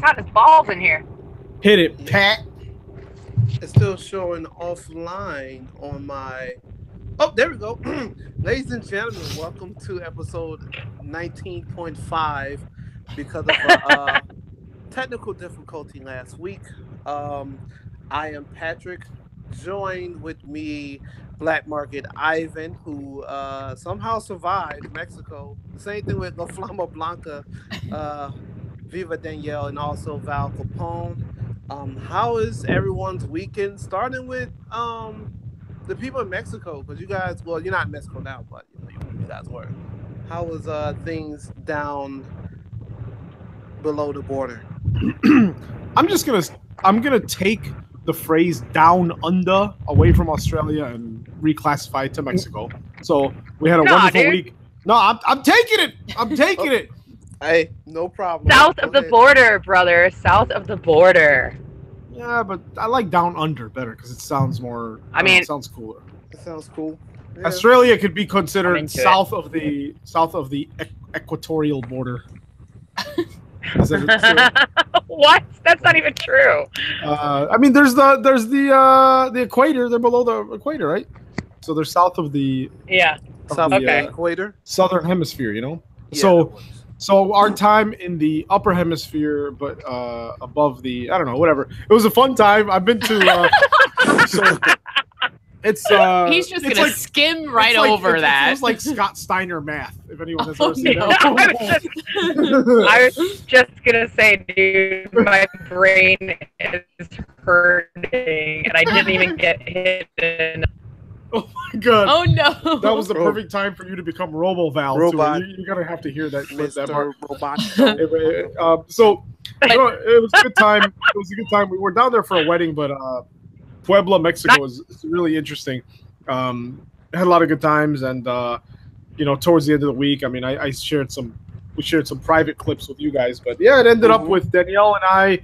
hot as balls in here. Hit it, Pat. It's still showing offline on my. Oh, there we go. Ladies and gentlemen, welcome to episode 19.5 because of technical difficulty last week. I am Patrick, joined with me, Black Market Ivan, who somehow survived Mexico. Same thing with La Flama Blanca, Viva Danielle, and also Val Capone. How is everyone's weekend? Starting with the people in Mexico, because you guys, well, you're not in Mexico now, but you guys were. How was things down below the border? I'm gonna take the phrase "down under" away from Australia and reclassify it to Mexico. So we had a wonderful week. No, I'm taking it. I'm taking it. Hey, no problem. South of the border, brother. South of the border. Yeah, but I like down under better because it sounds more. It sounds cooler. It sounds cool. Yeah. Australia could be considered south of the equatorial border. What? That's not even true. I mean, there's the equator. They're below the equator, right? So they're south of the equator, southern hemisphere. You know. Yeah, So our time in the upper hemisphere, but above the, I don't know, whatever. It was a fun time. I've been to. It's he's just gonna skim right over that. It was like Scott Steiner math. If anyone has ever seen that. I was just gonna say, dude, my brain is hurting, and I didn't even get hit. Oh my god! Oh no! That was the perfect time for you to become RoboVal. Robot. You're gonna have to hear that. Mr. That part. Robot. So it was a good time. It was a good time. We were down there for a wedding, but Puebla, Mexico is really interesting. Had a lot of good times, and towards the end of the week, I mean, we shared some private clips with you guys, but yeah, it ended up with Danielle and I,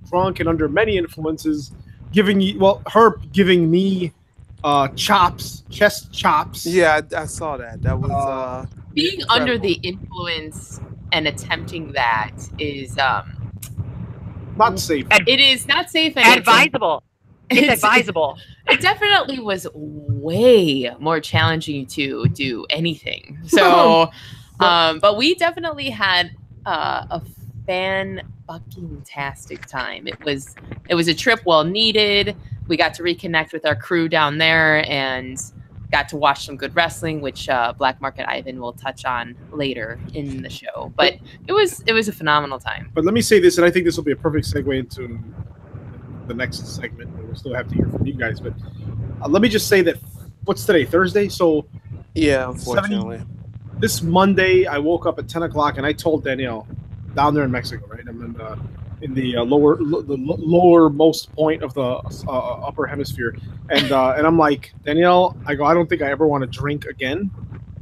drunk and under many influences, her giving me chest chops. Yeah, I saw that. That was being under the influence and attempting that is not safe. It is not safe and advisable. It's advisable. It definitely was way more challenging to do anything. So, but we definitely had a fan-fucking-tastic time. It was a trip well needed. We got to reconnect with our crew down there and got to watch some good wrestling, which Black Market Ivan will touch on later in the show. But it was a phenomenal time. But let me say this, and I think this will be a perfect segue into the next segment. We'll still have to hear from you guys, but let me just say that what's today? Thursday. So yeah, unfortunately, this Monday I woke up at 10 o'clock and I told Danielle down there in Mexico, right? I'm in the lowermost point of the upper hemisphere, and I'm like, Danielle, I don't think I ever want to drink again.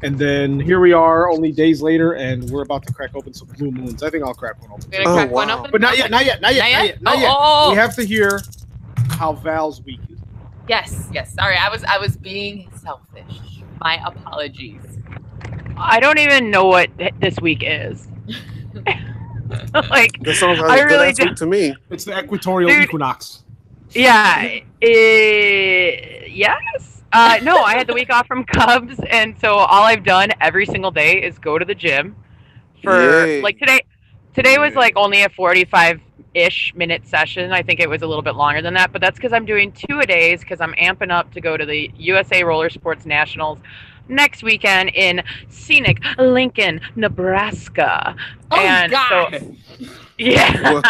And then here we are, only days later, and we're about to crack open some Blue Moons. I think I'll crack one open. One open? But not yet. Oh. We have to hear how Val's week is. Yes. Sorry, I was being selfish. My apologies. I don't even know what this week is. Like, that sounds I really do. to me. It's the equatorial equinox. Yeah. Yes. No, I had the week off from Cubs, and so all I've done every single day is go to the gym for like today. Today was like only a 45-ish minute session. I think it was a little bit longer than that, but that's because I'm doing 2-a-days because I'm amping up to go to the USA Roller Sports Nationals next weekend in scenic Lincoln, Nebraska. Oh, and God. So, yeah.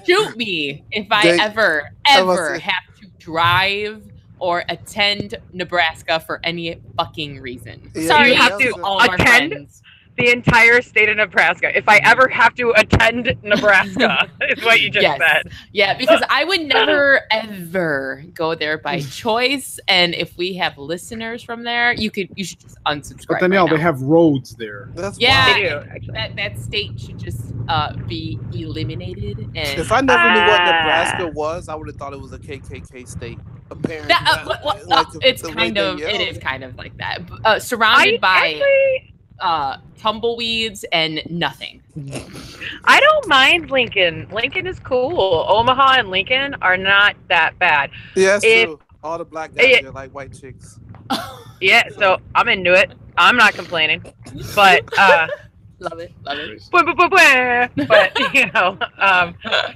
Shoot me if I ever have to drive or attend Nebraska for any fucking reason. Yeah, Sorry, you have to all of our attend friends. the entire state of Nebraska. If I ever have to attend Nebraska, is what you just said. Yeah, because I would never, ever go there by choice. And if we have listeners from there, you should just unsubscribe. But Danielle, they have roads there. That's yeah, they do, actually. That state should just be eliminated. And if I never knew what Nebraska was, I would have thought it was a KKK state. Apparently, it is kind of like that. Surrounded by tumbleweeds and nothing. I don't mind Lincoln. Lincoln is cool. Omaha and Lincoln are not that bad. Yeah, that's true. All the black guys are like white chicks. Yeah, so I'm into it. I'm not complaining. But love it. But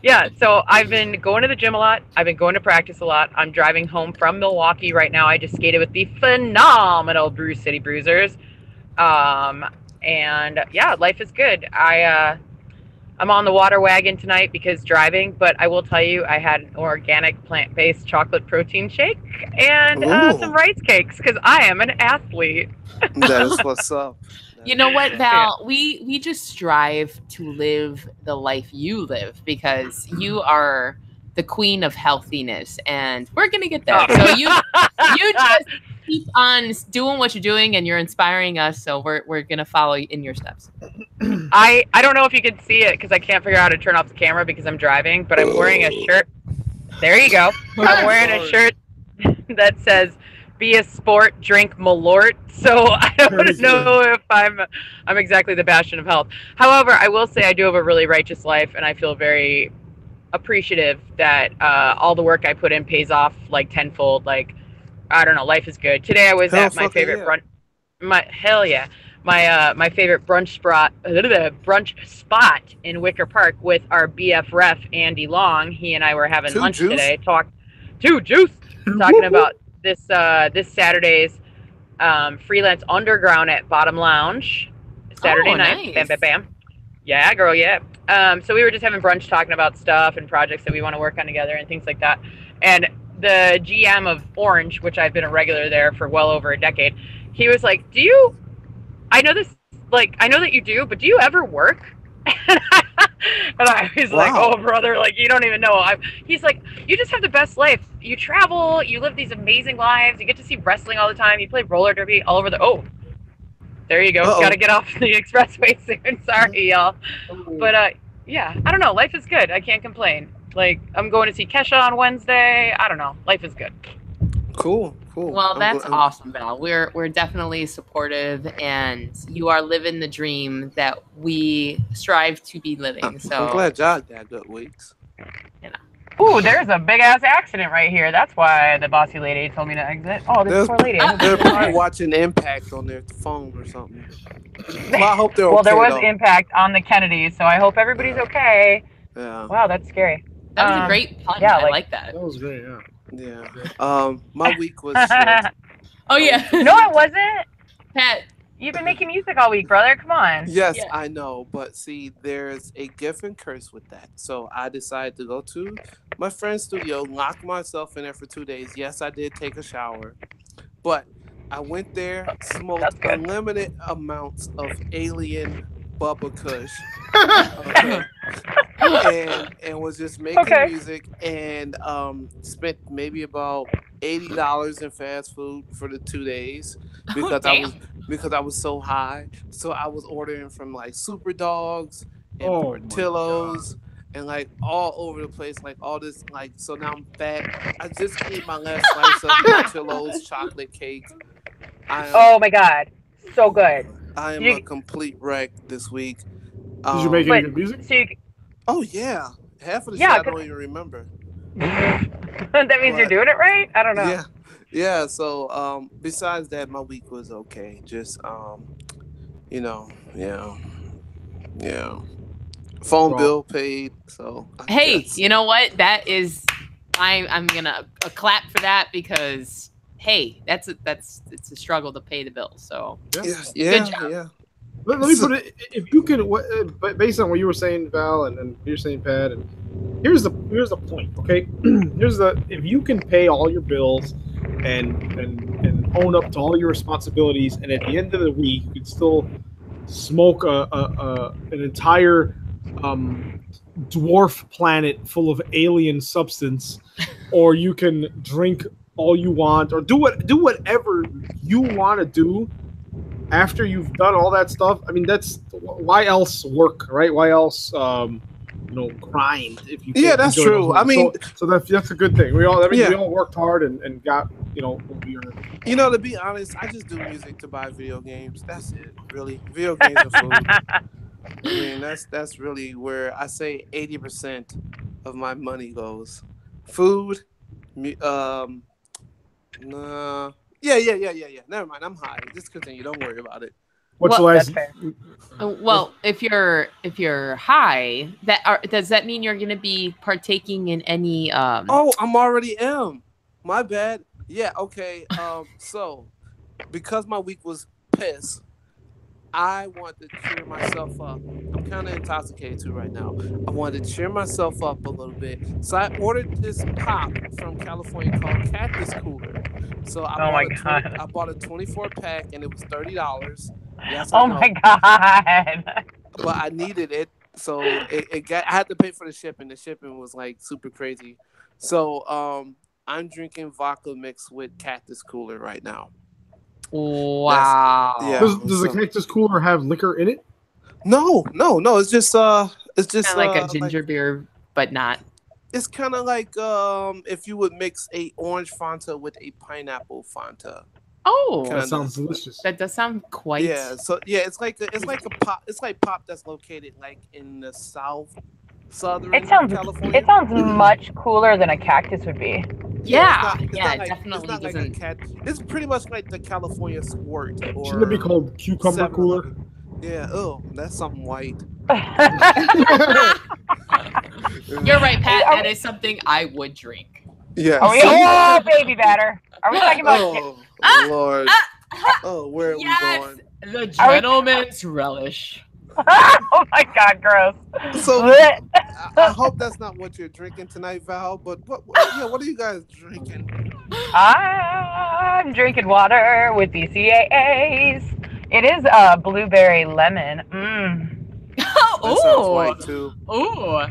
yeah, so I've been going to the gym a lot. I've been going to practice a lot. I'm driving home from Milwaukee right now. I just skated with the phenomenal Brew City Bruisers. And yeah, life is good. I'm on the water wagon tonight because driving, but I will tell you, I had an organic plant-based chocolate protein shake and some rice cakes because I am an athlete. That is what's up. You know what, Val? We just strive to live the life you live because you are the queen of healthiness, and we're gonna get there. So you just keep on doing what you're doing, and you're inspiring us. So we're gonna follow in your steps. I don't know if you can see it because I can't figure out how to turn off the camera because I'm driving, but I'm wearing a shirt. There you go. I'm wearing a shirt that says "Be a sport, drink Malort." So I don't know if I'm exactly the bastion of health. However, I will say I do have a really righteous life, and I feel very appreciative that all the work I put in pays off like tenfold. Like, I don't know, life is good. Today I was at my favorite brunch. My favorite brunch spot in Wicker Park with our BF ref Andy Long. He and I were having lunch today. Talking about this Saturday's freelance underground at Bottom Lounge Saturday night. Nice. Bam, bam, bam. Yeah, girl, yeah. So we were just having brunch talking about stuff and projects that we want to work on together and things like that. And the GM of Orange, which I've been a regular there for well over a decade, he was like, I know that you do, but do you ever work? And I was like, oh, brother, like, you don't even know. He's like, you just have the best life. You travel, you live these amazing lives, you get to see wrestling all the time, you play roller derby all over there you go. Gotta get off the expressway soon. Sorry, y'all. But yeah, I don't know. Life is good. I can't complain. Like, I'm going to see Kesha on Wednesday. I don't know. Life is good. Cool. Well, that's awesome, Val. We're definitely supportive, and you are living the dream that we strive to be living. So I'm glad y'all got good weeks. Ooh, there's a big ass accident right here. That's why the bossy lady told me to exit. Oh, this poor lady. They're probably watching Impact on their phone or something. Well, I hope they're okay. Well, there was Impact on the Kennedys, so I hope everybody's okay. Yeah. Wow, that's scary. That was a great pun. Yeah, I like that. That was great, yeah. Yeah. My week was short. Oh, yeah. No, it wasn't. Pat. You've been making music all week, brother. Come on. Yes, yeah. I know. But see, there's a gift and curse with that. So I decided to go to my friend's studio, lock myself in there for 2 days. Yes, I did take a shower. But I went there, smoked unlimited amounts of alien Bubba Kush. and was just making music and spent maybe about $80 in fast food for the 2 days because I was so high. So I was ordering from like Super Dogs and Portillo's and like all over the place, like all this, like, so now I'm fat. I just ate my last slice of Portillo's chocolate cake. Oh my God, so good. I am a complete wreck this week. Did you make any good music? Oh yeah, half of the shit I don't even remember. That means you're doing it right? I don't know. Yeah. So besides that, my week was okay. Just phone bill paid. So you know what? That is, I'm gonna clap for that because hey, it's a struggle to pay the bills. So good job. Yeah. Let me put it. If you can, based on what you were saying, Val, and you're saying, Pat, and here's the point. Okay, if you can pay all your bills and own up to all your responsibilities, and at the end of the week you can still smoke an entire dwarf planet full of alien substance, or you can drink all you want, or do whatever you want to do. After you've done all that stuff, I mean, that's why else work, right? Why else, grind? If you that's true. I mean, so that's a good thing. We all worked hard and got will be your. To be honest, I just do music to buy video games. That's it, really. Video games and food. I mean, that's really where I say 80% of my money goes. Food, nah. Yeah. Never mind. I'm high. Just continue. Don't worry about it. What's the last? Well, if you're high, does that mean you're going to be partaking in any? Oh, I'm already am. My bad. Yeah. Okay. So, because my week was piss, I want to cheer myself up. I'm kind of intoxicated too right now. I wanted to cheer myself up a little bit, so I ordered this pop from California called Cactus Cooler. So I bought a 24 pack and it was $30. Yes, oh my god! But I needed it, so I had to pay for the shipping. The shipping was like super crazy. So I'm drinking vodka mixed with Cactus Cooler right now. Wow. Does the Cactus Cooler have liquor in it? No. It's just kind of like a ginger beer, but not. It's kind of like if you would mix a orange Fanta with a pineapple Fanta. Oh, that sounds delicious. That does sound quite. Yeah. So it's like a pop. It's like pop that's located like in the southern California. It sounds much cooler than a cactus would be. Yeah, definitely it's doesn't. It's pretty much like the California Squirt. Shouldn't it be called Cucumber Cooler? Yeah. Oh, that's something white. You're right, Pat. That is something I would drink. Yeah. Oh, baby batter. Are we talking about? Oh Lord. Where are we going? The gentleman's relish. Oh my god, gross. So I hope that's not what you're drinking tonight, Val. But what are you guys drinking? I'm drinking water with BCAAs. It is blueberry lemon. That sounds white too. Ooh.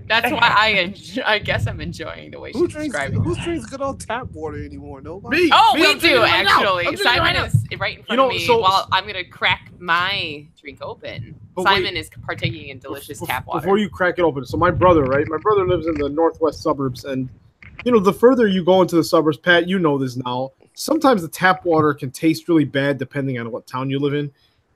That's why I guess I'm enjoying the way she's describing. Who drinks good old tap water anymore? Nobody. We do actually. Simon is right in front of me while I'm gonna crack my drink open. Simon is partaking in delicious tap water. Before you crack it open, so my brother lives in the northwest suburbs, and the further you go into the suburbs, Pat, you know this now. Sometimes the tap water can taste really bad depending on what town you live in.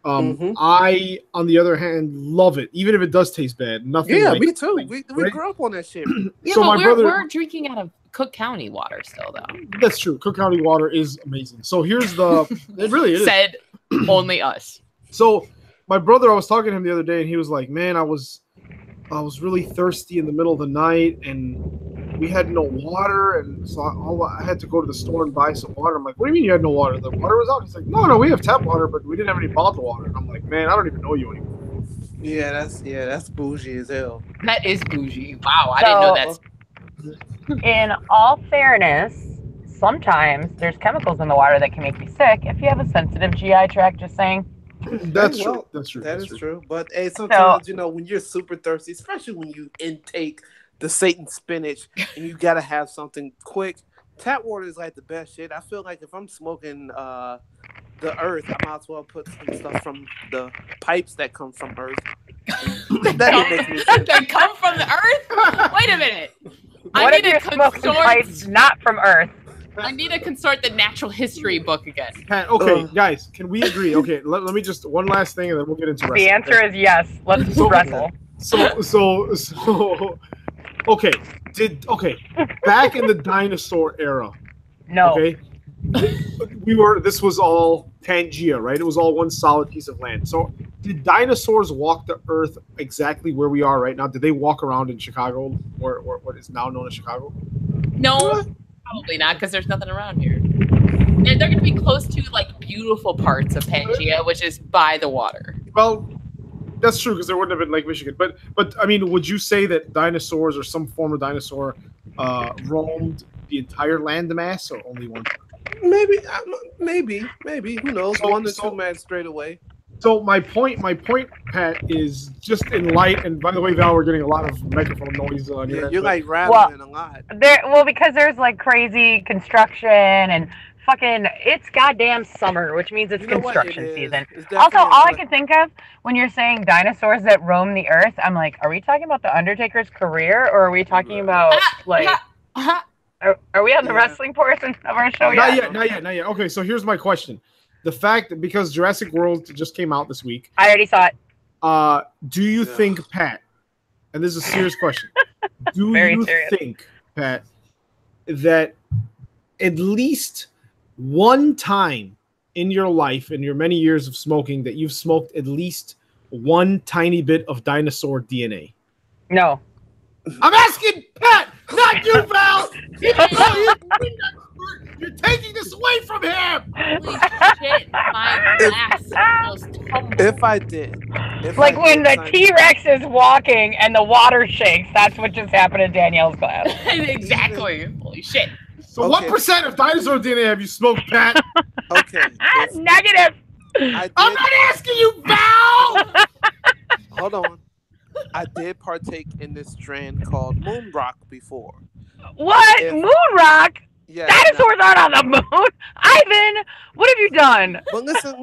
I, on the other hand, love it, even if it does taste bad. Me too. We grew up on that shit. Yeah, so but we're drinking out of Cook County water still, though. That's true. Cook County water is amazing. So here's it really is. Said only us. So my brother, I was talking to him the other day, and he was like, "Man, I was really thirsty in the middle of the night, and we had no water, and so I had to go to the store and buy some water." I'm like, "What do you mean you had no water? The water was out?" He's like, "No, we have tap water, but we didn't have any bottled water." And I'm like, "Man, I don't even know you anymore." Yeah, that's bougie as hell. That is bougie. Wow, I didn't know that. In all fairness, sometimes there's chemicals in the water that can make you sick if you have a sensitive GI tract. Just saying. That's true. That's true. That is true. But hey, sometimes when you're super thirsty, especially when you intake the Satan spinach and you gotta have something quick, tap water is like the best shit. I feel like if I'm smoking the earth, I might as well put some stuff from the pipes that come from Earth. That makes me sick. They come from the Earth? Wait a minute. What if you're smoking pipes not from Earth? I need to consort the natural history book again. Pat, okay, guys, can we agree? Okay, let me just one last thing, and then we'll get into wrestling. The answer is yes. Let's wrestle. So. Okay, back in the dinosaur era. No. Okay, this was all Pangea, right? It was all one solid piece of land. So, did dinosaurs walk the Earth exactly where we are right now? Did they walk around in Chicago, or what is now known as Chicago? No, probably not, because there's nothing around here. They're going to be close to like beautiful parts of Pangea, which is by the water. Well, that's true, because there wouldn't have been Lake Michigan. But I mean, would you say that dinosaurs or some form of dinosaur roamed the entire landmass, or only one? Maybe. Who knows? One to two man straight away. So my point, Pat, is just in light. And by the way, Val, we're getting a lot of microphone noise on your end. You're like rattling a lot. Because there's like crazy construction and fucking, it's goddamn summer, which means it's construction season. Also, all I can think of when you're saying dinosaurs that roam the earth, I'm like, are we talking about the Undertaker's career, or are we talking about like? Are we on the wrestling portion of our show yet? Not yet. Okay, so here's my question. The fact that because Jurassic World just came out this week. I already saw it. Do you think, Pat, and this is a serious question, do you think, Pat, that at least one time in your life, in your many years of smoking, that you've smoked at least one tiny bit of dinosaur DNA? No. I'm asking Pat, not you, Val. You're taking this away from him. Holy shit, my glass almost tumbled. If I did. Like when the T-Rex is walking and the water shakes, that's what just happened in Danielle's glass. Exactly. Holy shit. So what percent of dinosaur DNA have you smoked, Pat? Okay. Negative. I'm not asking you, Val. Hold on. I did partake in this strand called Moon Rock before. What? Moon Rock? Yeah. Dinosaurs aren't on the moon. Ivan, what have you done? But listen.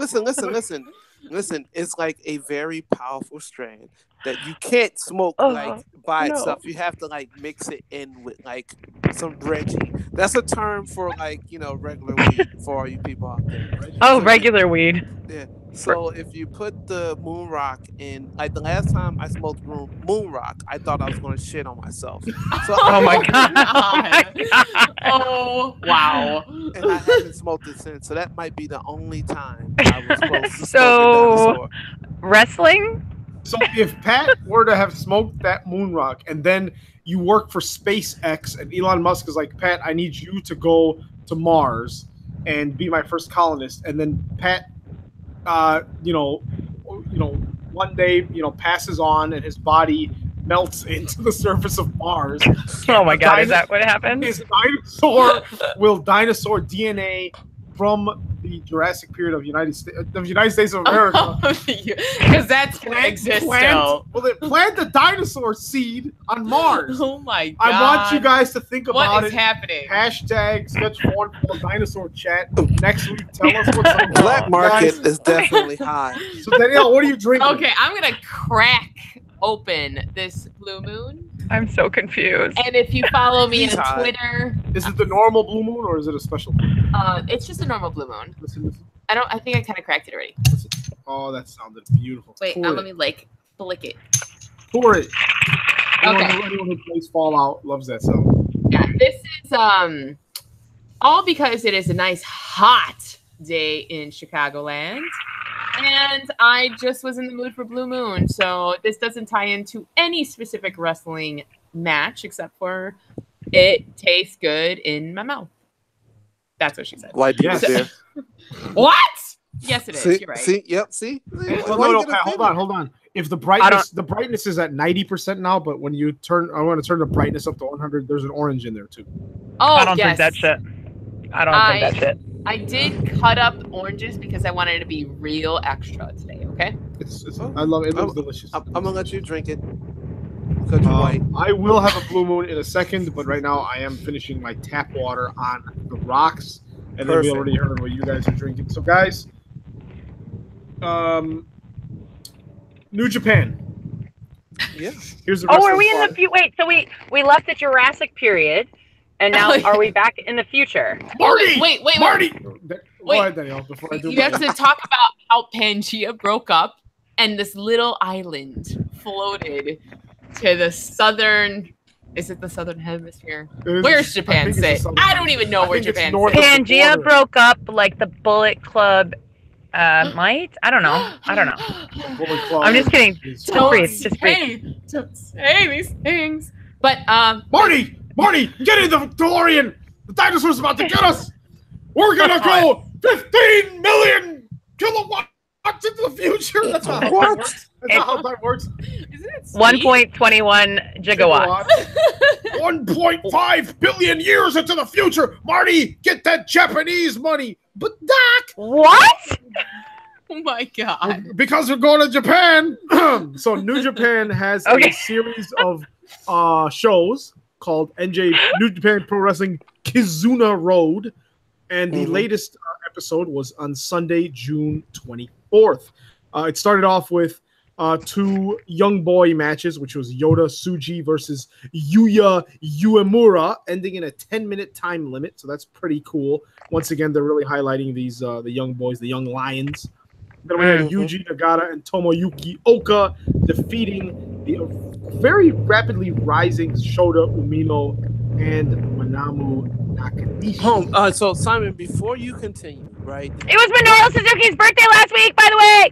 It's like a very powerful strain that you can't smoke by itself. You have to mix it in with some Reggie. That's a term for regular weed for all you people out there. Right? Oh, so regular weed. Yeah. So if you put the Moon Rock in, the last time I smoked Moon Rock, I thought I was going to shit on myself. So oh my god! Oh wow! And I haven't smoked it since, so that might be the only time I was supposed to smoke a dinosaur. Wrestling. So if Pat were to have smoked that Moon Rock, and then you work for SpaceX, and Elon Musk is like, Pat, I need you to go to Mars and be my first colonist, and then Pat, one day, passes on and his body melts into the surface of Mars. Oh my god, is that what happened? His dinosaur will dinosaur DNA from the Jurassic period of United States of America. Because that's exists still. Well, they plant the dinosaur seed on Mars. Oh my god. I want you guys to think about it. What is happening? Hashtag #Sketch4 dinosaur chat. Next week, tell us what's up. Black market is definitely high. So Danielle, what are you drinking? Okay, I'm gonna crack open this Blue Moon. I'm so confused. And if you follow me on Twitter, is it the normal Blue Moon or is it a special? It's just a normal Blue Moon. Listen. I think I kind of cracked it already. Listen. Oh, that sounded beautiful. Wait, let me flick it. Pour it. Okay. Anyone who plays Fallout loves that sound. Yeah, this is all because it is a nice hot day in Chicagoland. And I just was in the mood for Blue Moon, so this doesn't tie into any specific wrestling match except for it tastes good in my mouth. That's what she said. White people there. What? Yes, it is. See, you're right. See, yep. See. No, Pat, hold on. If the brightness is at 90% now, but when you I want to turn the brightness up to 100. There's an orange in there too. Oh, I don't drink that shit. I don't drink that shit. I did cut up oranges because I wanted it to be real extra today. Okay. I love it. It looks delicious. I'm gonna let you drink it. Because you're white. I will have a Blue Moon in a second, but right now I am finishing my tap water on the rocks, and then we already heard what you guys are drinking. So, guys, New Japan. Yeah. Here's the. Oh, are we in the future? Wait, so we left the Jurassic period. And now, are we back in the future? Marty! Wait. Marty! Go ahead, Danielle, before I do You have to talk about how Pangea broke up and this little island floated to the southern... Is it the southern hemisphere? Where's Japan sit? I don't even know where Japan sits. Pangea broke up like the Bullet Club might? I don't know. I'm just kidding. Just breathe. Don't say these things. But, Marty, get in the DeLorean! The dinosaur's about to get us! We're gonna go 15 million kilowatts into the future! That's not how that works. That's not how that works. 1.21 gigawatts. 1.5 billion years into the future! Marty, get that Japanese money! But Doc! What? Oh my god. Because we're going to Japan! So New Japan has a series of shows called New Japan Pro Wrestling Kizuna Road, and the latest episode was on Sunday, June 24th. It started off with two young boy matches, which was Yota Tsuji versus Yuya Uemura, ending in a 10-minute time limit. So that's pretty cool. Once again, they're really highlighting these the young boys, the young lions. Then we had Yuji Nagata and Tomoyuki Oka defeating the very rapidly rising Shota Umino and Manamu Nakanishi. So Simon, before you continue, right? It was Minoru Suzuki's birthday last week, by the way.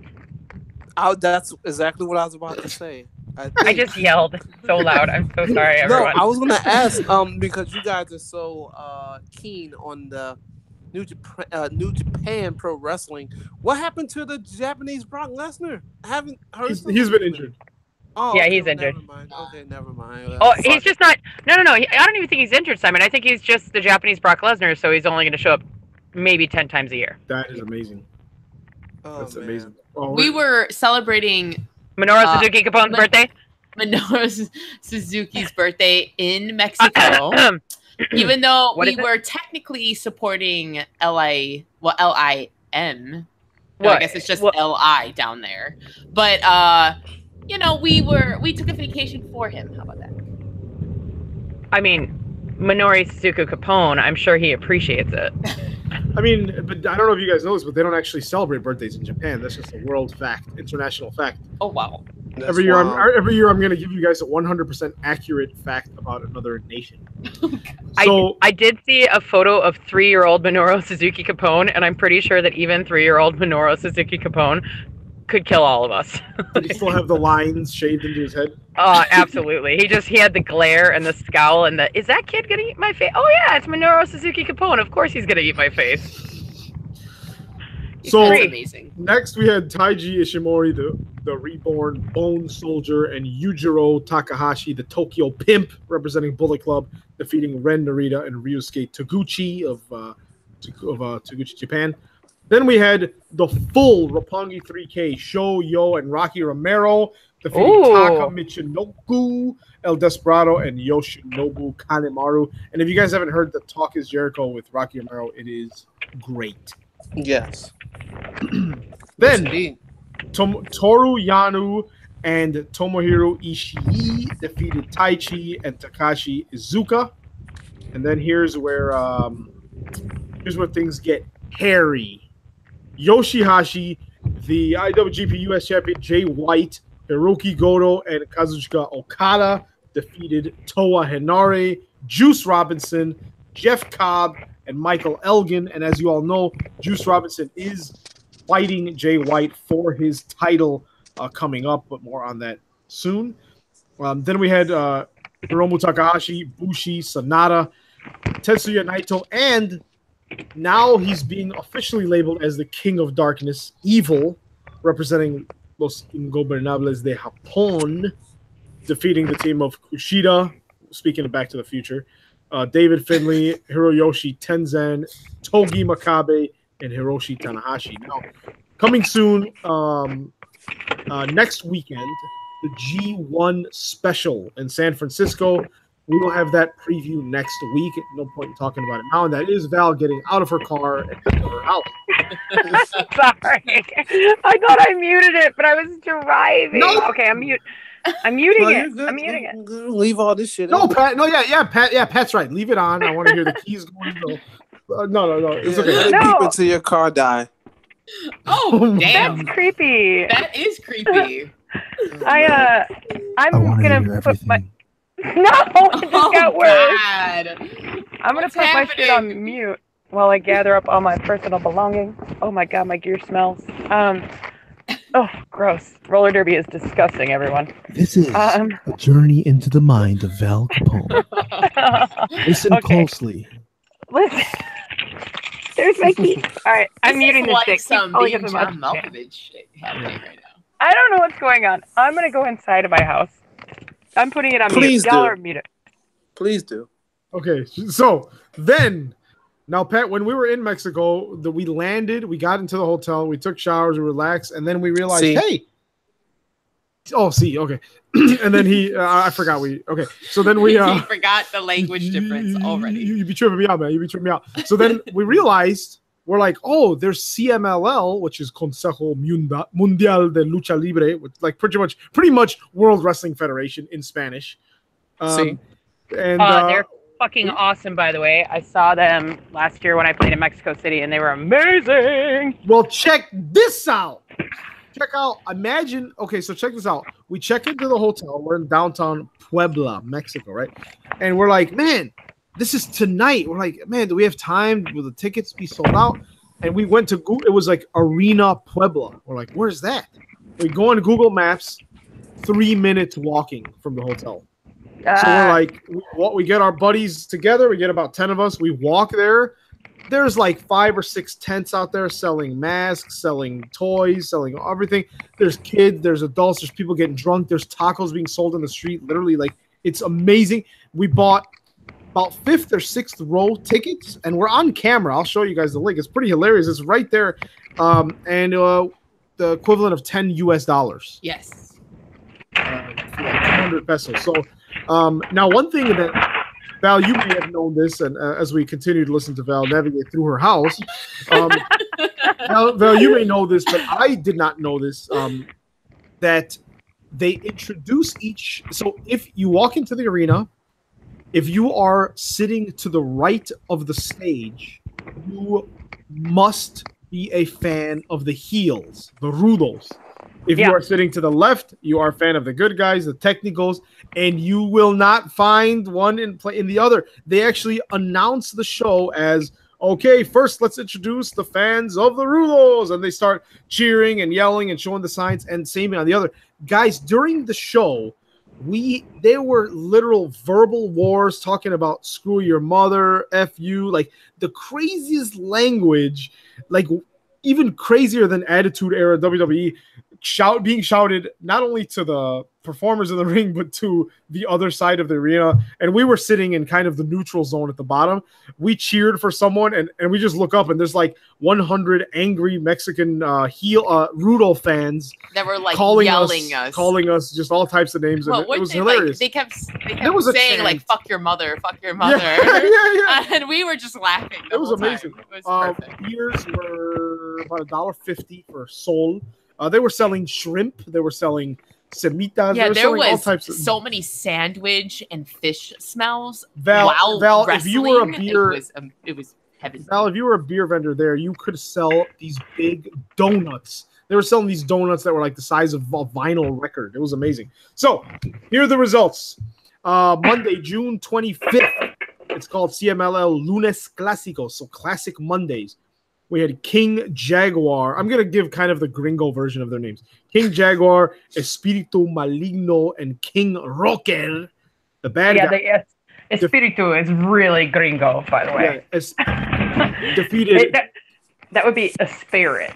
That's exactly what I was about to say. I just yelled so loud. I'm so sorry, everyone. No, I was gonna ask because you guys are so keen on the New Japan Pro Wrestling. What happened to the Japanese Brock Lesnar? I haven't heard. He's been injured. Oh, yeah, okay, he's injured. Never mind. Okay, never mind. Oh, he's just not. No. I don't even think he's injured, Simon. I think he's just the Japanese Brock Lesnar, so he's only going to show up maybe 10 times a year. That is amazing. That's amazing. Oh, we were celebrating Minoru Suzuki Capone's birthday. Minoru Suzuki's birthday in Mexico. Even though we were technically supporting LIM. No, I guess it's just LI down there. But we took a vacation for him. How about that? I mean, Minoru Suzuki Capone, I'm sure he appreciates it. I mean, but I don't know if you guys know this, but they don't actually celebrate birthdays in Japan. That's just a world fact, international fact. Oh wow! Every year I'm going to give you guys a 100% accurate fact about another nation. So I did see a photo of 3-year-old Minoru Suzuki Capone, and I'm pretty sure that even 3-year-old Minoru Suzuki Capone could kill all of us. Did he still have the lines shaved into his head? Absolutely. He had the glare and the scowl and is that kid gonna eat my face? Oh yeah, it's Minoru Suzuki Capone. Of course he's gonna eat my face. So amazing. Next we had Taiji Ishimori, the reborn Bone Soldier, and Yujiro Takahashi, the Tokyo Pimp, representing Bullet Club, defeating Ren Narita and Ryusuke Taguchi of Taguchi, Japan. Then we had the full Roppongi 3K, Sho, Yo, and Rocky Romero defeating Taka Michinoku, El Desperado, and Yoshinobu Kanemaru. And if you guys haven't heard the Talk is Jericho with Rocky Romero, it is great. Yes. Then Toru Yano and Tomohiro Ishii defeated Taichi and Takashi Iizuka. And then here's where things get hairy. Yoshihashi, the IWGP US Champion Jay White, Hiroki Goto, and Kazuchika Okada defeated Toa Henare, Juice Robinson, Jeff Cobb, and Michael Elgin. And as you all know, Juice Robinson is fighting Jay White for his title coming up, but more on that soon. Then we had Hiromu Takahashi, Bushi, Sanada, Tetsuya Naito, and now he's being officially labeled as the King of Darkness, Evil, representing Los Ingobernables de Japón, defeating the team of Kushida, speaking of Back to the Future, David Finlay, Hiroyoshi Tenzan, Togi Makabe, and Hiroshi Tanahashi. Now, coming soon, next weekend, the G1 special in San Francisco. We will have that preview next week. No point in talking about it now. And that is Val getting out of her car and into her house. Sorry. I thought I muted it, but I was driving. No. Okay, I'm muting it. I'm muting it. Leave all this shit. No, Pat. No, Pat. Yeah, Pat's right. Leave it on. I want to hear the keys going. No. It's okay. Beep until your car die. Oh, damn. That's creepy. That is creepy. I'm gonna put my. No, it just got worse. God. I'm gonna put my shit on mute while I gather up all my personal belongings. Oh my god, my gear smells. Oh, gross. Roller derby is disgusting, everyone. This is a journey into the mind of Val Capone. Listen closely. Listen. There's my key. All right, I'm muting this shit. Some being John Malkovich shit happening right now. I don't know what's going on. I'm gonna go inside of my house. I'm putting it on mute. Y'all are muted. Please do. Okay, so then, now, Pat, when we were in Mexico, we landed, we got into the hotel, we took showers, we relaxed, and then we realized, hey. Oh, see, okay. And then I forgot okay. So then we... he forgot the language difference already. You be tripping me out, man. You be tripping me out. So then we realized we're like, oh, there's CMLL, which is Consejo Mundial de Lucha Libre, which like pretty much World Wrestling Federation in Spanish. See? And they're fucking awesome, by the way. I saw them last year when I played in Mexico City, and they were amazing. well, check this out. Check out. Imagine. Okay, so check this out. We check into the hotel. We're in downtown Puebla, Mexico, right? And we're like, man, this is tonight. We're like, man, do we have time? Will the tickets be sold out? And we went to Google. It was like Arena Puebla. We're like, where's that? We go on Google Maps. 3 minutes walking from the hotel. So we're like, we get our buddies together. We get about 10 of us. We walk there. There's like 5 or 6 tents out there selling masks, selling toys, selling everything. There's kids, there's adults, there's people getting drunk. There's tacos being sold in the street. Literally, like, it's amazing. We bought about 5th or 6th row tickets, and we're on camera. I'll show you guys the link. It's pretty hilarious. It's right there, and the equivalent of $10 US. Yes. 200 pesos. So now one thing that Val, you may have known this, and as we continue to listen to Val navigate through her house, Val, you may know this, but I did not know this, that they introduce each. So if you walk into the arena, if you are sitting to the right of the stage, you must be a fan of the heels, the rudos. If you are sitting to the left, you are a fan of the good guys, the technicals, and you will not find one in the other. They actually announce the show as, okay, first let's introduce the fans of the Rudos, and they start cheering and yelling and showing the signs, and same on the other. Guys, during the show, there were literal verbal wars talking about screw your mother, F you, like the craziest language, like even crazier than Attitude Era WWE. Being shouted not only to the performers in the ring, but to the other side of the arena. And we were sitting in kind of the neutral zone at the bottom. We cheered for someone, and we just look up, and there's like 100 angry Mexican Rudo fans that were like calling us just all types of names. Well, and it was hilarious. Like, they kept saying like "fuck your mother," yeah. And we were just laughing. It was amazing. It was perfect. Beers were about $1.50 for Sol. They were selling shrimp. They were selling semitas. Yeah, there was all types of... so many sandwich and fish smells. Val, if you were a beer, it was heaven. Val, if you were a beer vendor there, you could sell these big donuts. They were selling these donuts that were like the size of a vinyl record. It was amazing. So here are the results. Monday, June 25th. It's called CMLL Lunes Clásicos, so Classic Mondays. We had King Jaguar. I'm going to give kind of the gringo version of their names. King Jaguar, Espíritu Maligno, and King Rocker. The bad guy. Espíritu is really gringo, by the way. Yeah, defeated. That would be a spirit.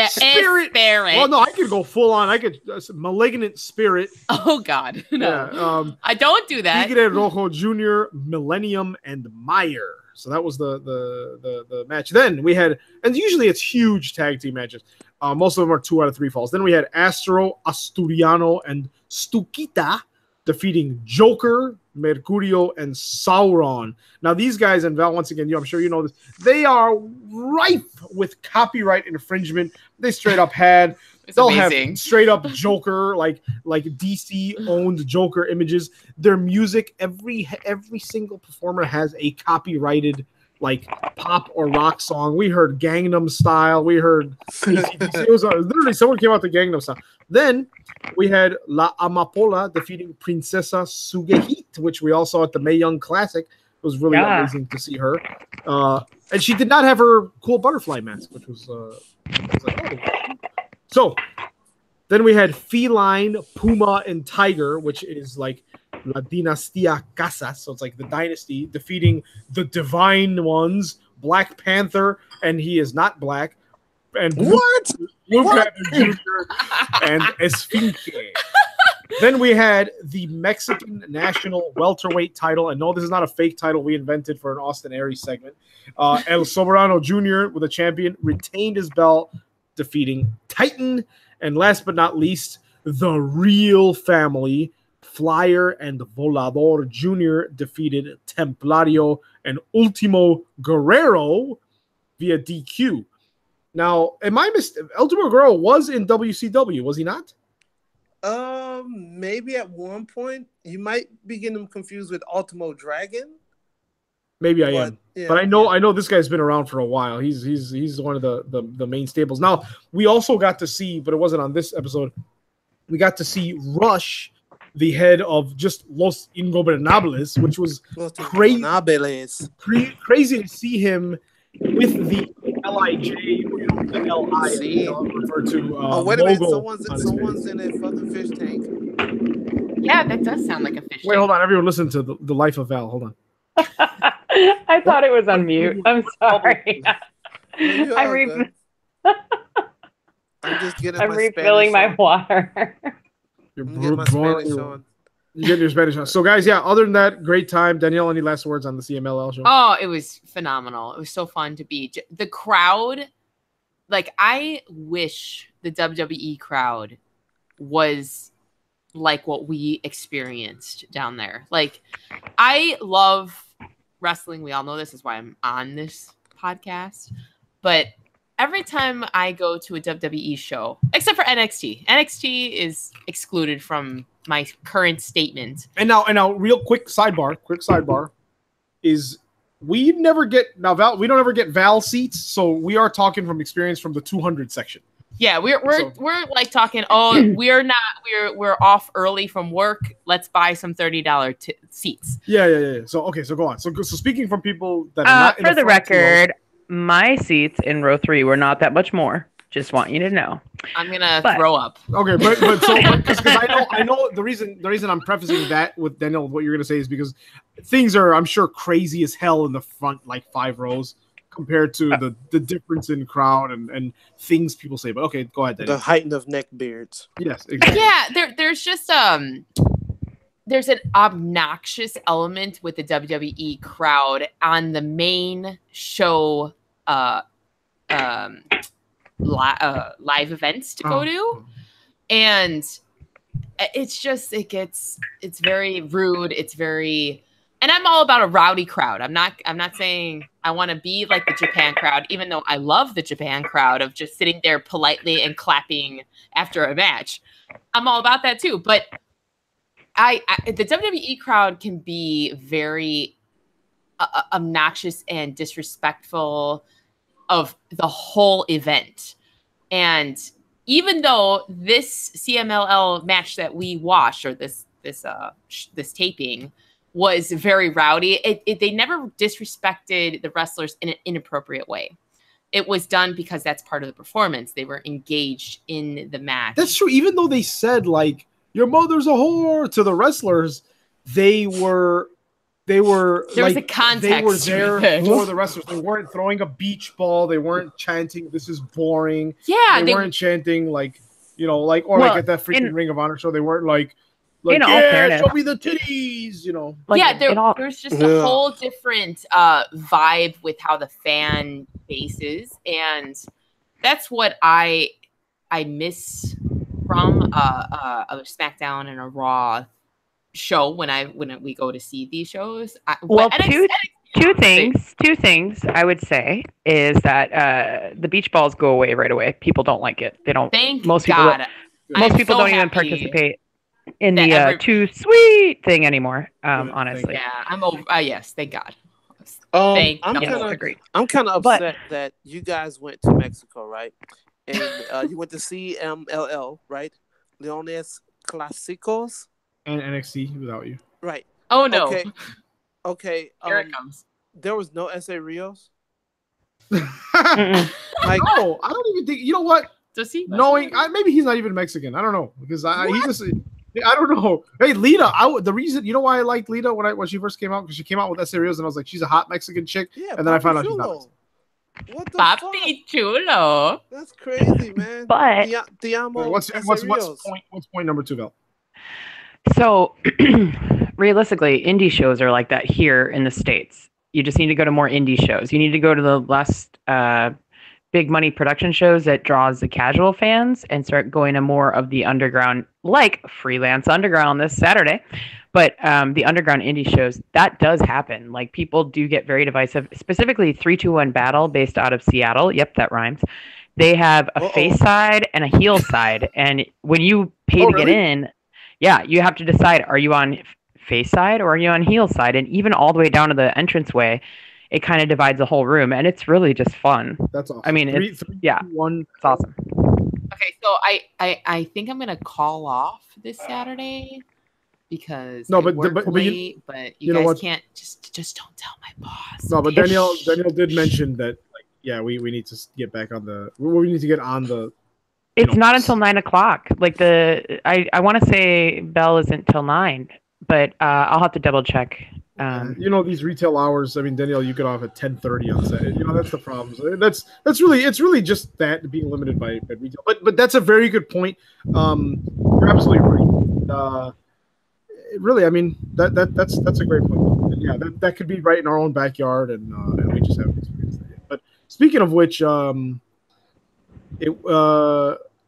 Spirit. Well, no, I could go full on. I could malignant spirit. Oh God, no! Yeah, I don't do that. Tigre Rojo Jr., Millennium, and Meyer. So that was the match. Then we had, and usually it's huge tag team matches. Most of them are 2 out of 3 falls. Then we had Astro, Asturiano, and Stuquita defeating Joker, Mercurio, and Sauron. Now these guys, and Val, once again, I'm sure you know this, they are rife with copyright infringement. They straight up had. They'll have straight up Joker, like DC owned Joker images. Their music, every single performer has a copyrighted like pop or rock song. We heard Gangnam Style. We heard it was literally someone came out to Gangnam Style. Then we had La Amapola defeating Princesa Sugehit, which we all saw at the Mae Young Classic. It was really amazing to see her. And she did not have her cool butterfly mask, which was like, oh. So then we had Feline, Puma, and Tiger, which is like La Dinastía Casas. So it's like the dynasty defeating the Divine Ones, Black Panther, and he is not black. And Blue Panther Jr. and Esfinge. Then we had the Mexican National Welterweight title. And no, this is not a fake title we invented for an Austin Aries segment. El Soberano Jr., with a champion, retained his belt, defeating Titan. And last but not least, the real family, Flyer and Volador Jr. defeated Templario and Ultimo Guerrero. via DQ. Now, am I El Último Guerrero was in WCW, was he not? Maybe at one point. You might be getting him confused with Ultimo Dragon. Maybe I am, but I know this guy's been around for a while. He's one of the main stables. Now we also got to see, but it wasn't on this episode. We got to see Rush, the head of just Los Ingobernables, which was crazy to see him with the LIJ, the LI, referred to. Wait a minute, someone's in a fucking fish tank. Yeah, that does sound like a fish. Wait, hold on, everyone, listen to the life of Val. Hold on. I thought it was on mute. I'm sorry. I'm just getting I'm refilling my water. You're getting your Spanish on. So, guys, yeah, other than that, great time. Danielle, any last words on the CMLL show? Oh, it was phenomenal. It was so fun to be. The crowd, like, I wish the WWE crowd was like what we experienced down there. Like, I love wrestling. We all know this is why I'm on this podcast. But every time I go to a WWE show, except for NXT is excluded from my current statement. And now, real quick sidebar is we never get Val. We don't ever get Val seats, so we are talking from experience from the 200 section. Yeah, we're like talking. Oh, we're off early from work. Let's buy some $30 seats. Yeah. So go on. So speaking from people that are not for the record, my seats in row 3 were not that much more. Just want you to know. I'm gonna throw up. Okay, but because I know the reason I'm prefacing that with Daniel, what you're gonna say is because things are, I'm sure, crazy as hell in the front, like 5 rows. Compared to the difference in crowd and things people say. But okay, go ahead, Daniel. The height of neck beards. Yes, exactly. Yeah, there's just there's an obnoxious element with the WWE crowd on the main show live events to go to. And it's very rude. It's very, and I'm all about a rowdy crowd. I'm not saying I want to be like the Japan crowd, even though I love the Japan crowd of just sitting there politely and clapping after a match. I'm all about that too. But the WWE crowd can be very obnoxious and disrespectful of the whole event. And even though this CMLL match that we watched, or this taping, was very rowdy, they never disrespected the wrestlers in an inappropriate way. It was done because that's part of the performance. They were engaged in the match. That's true. Even though they said, like, your mother's a whore to the wrestlers, they were there was a context. They were there for the wrestlers. They weren't throwing a beach ball. They weren't chanting, "This is boring." Yeah, they weren't chanting like at that freaking Ring of Honor show. They weren't like show me the titties, Like, there's just a whole different vibe with how the fan base is, and that's what I miss from a SmackDown and a Raw show when we go to see these shows. Two things I would say is that the beach balls go away right away. People don't like it. They don't. Most people don't even participate in the too sweet thing anymore. Honestly, yeah, I'm over. Yes, thank God. I'm kind of upset that you guys went to Mexico, right? And you went to CMLL, right? Leones Clásicos and NXT without you, right? Oh no. Okay. Here it comes. There was no S.A. Rios. No, I don't even think. You know what? Does he? Maybe he's not even Mexican. I don't know because I don't know. Hey, Lita. The reason, you know why I liked Lita when she first came out, because she came out with S.A. Rios and I was like, she's a hot Mexican chick. Yeah, and then I found out she's not. What the Papi chulo. That's crazy, man. But what's point number 2, Val? So realistically, indie shows are like that here in the States. You just need to go to more indie shows. You need to go to the less big money production shows that draws the casual fans and start going to more of the underground, like Freelance Underground this Saturday. But the underground indie shows, that does happen. Like, people do get very divisive, specifically 3-2-1 Battle based out of Seattle. Yep, that rhymes. They have a face side and a heel side. And when you pay to get in, yeah, you have to decide, are you on face side or are you on heel side? And even all the way down to the entranceway, it kind of divides the whole room, and it's really just fun. That's awesome. I mean, it's awesome. Okay, so I think I'm gonna call off this Saturday because no, I but work but late, but you guys know what? can't just don't tell my boss. No, but Danielle did mention that, like, yeah, we need to get back on the. We need to get on the. It's not until 9 o'clock. Like, I want to say bell isn't till 9, but I'll have to double check. These retail hours. I mean, Danielle, you get off at 10:30 on Saturday. That's the problem. So it's really just that being limited by retail. But that's a very good point. You're absolutely right. Really, I mean, that's a great point. And yeah, that could be right in our own backyard, and we just haven't experienced that yet. But speaking of which,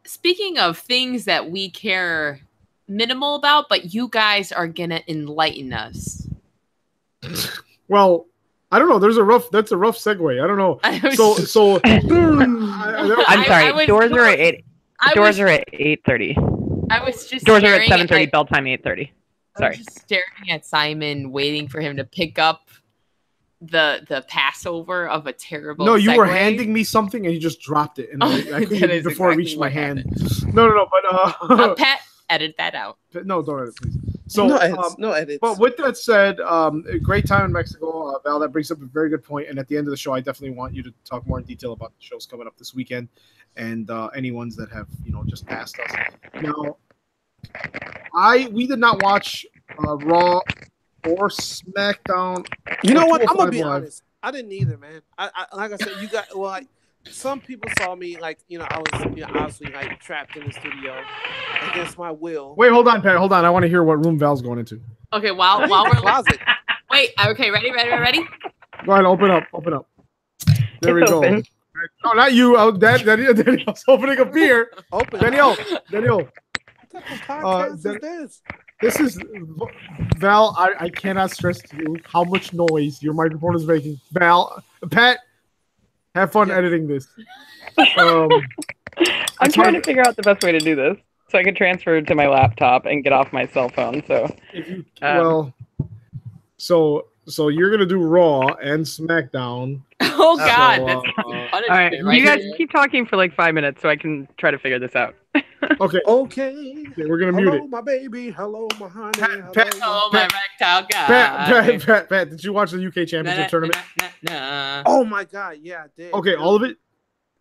speaking of things that we care minimal about, but you guys are gonna enlighten us. Well, I don't know. That's a rough segue. I don't know. So I'm sorry. Doors are at 8. Doors are at 8:30. I was just doors are at 7:30. Bell time 8:30. Sorry. I was just staring at Simon, waiting for him to pick up the Passover of a terrible. No, you segue. were handing me something and you just dropped it, and I couldn't before it reached my hand. No. But Pat, edit that out. No, don't edit, please. So no edits. But with that said, a great time in Mexico, Val. That brings up a very good point. And at the end of the show, I definitely want you to talk more in detail about the shows coming up this weekend, and any ones that have just passed us. Now, we did not watch Raw or SmackDown. You know what? I'm gonna be honest. I didn't either, man. I like I said, you got some people saw me I was obviously like trapped in the studio against my will. Wait, hold on, Pat. Hold on. I want to hear what room Val's going into. Okay, while we're closet. Wait. Okay, ready. Go ahead. Open up. There we go. No, not you. Danielle's opening a beer. Open. Danielle. What type of podcast is this? This is Val. I cannot stress to you how much noise your microphone is making. Val, Pat. Have fun editing this. I'm trying to figure out the best way to do this so I can transfer to my laptop and get off my cell phone. So you're gonna do Raw and SmackDown. Oh God, that's all right. You guys keep talking for like 5 minutes so I can try to figure this out. Okay. We're gonna mute it. Hello, my baby. Hello, my honey. Hello, my rectile guy. Pat, did you watch the UK Championship tournament? Oh my God, yeah, I did. Okay, all of it.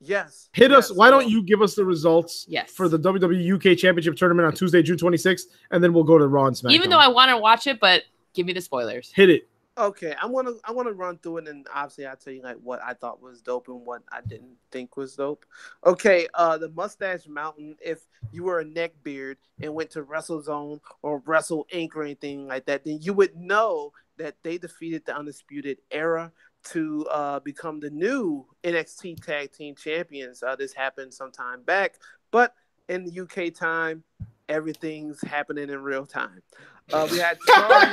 Yes. Hit us. Why don't you give us the results? Yes. For the WWE UK Championship tournament on Tuesday, June 26th, and then we'll go to Raw and SmackDown. Even though I want to watch it, but give me the spoilers. Hit it. Okay, I want to run through it, and obviously I'll tell you like what I thought was dope and what I didn't think was dope. Okay, the Mustache Mountain. If you were a neckbeard and went to WrestleZone or Wrestle Inc. or anything like that, then you would know that they defeated the Undisputed Era to become the new NXT Tag Team Champions. This happened some time back, but in the UK time, everything's happening in real time. We had Charlie.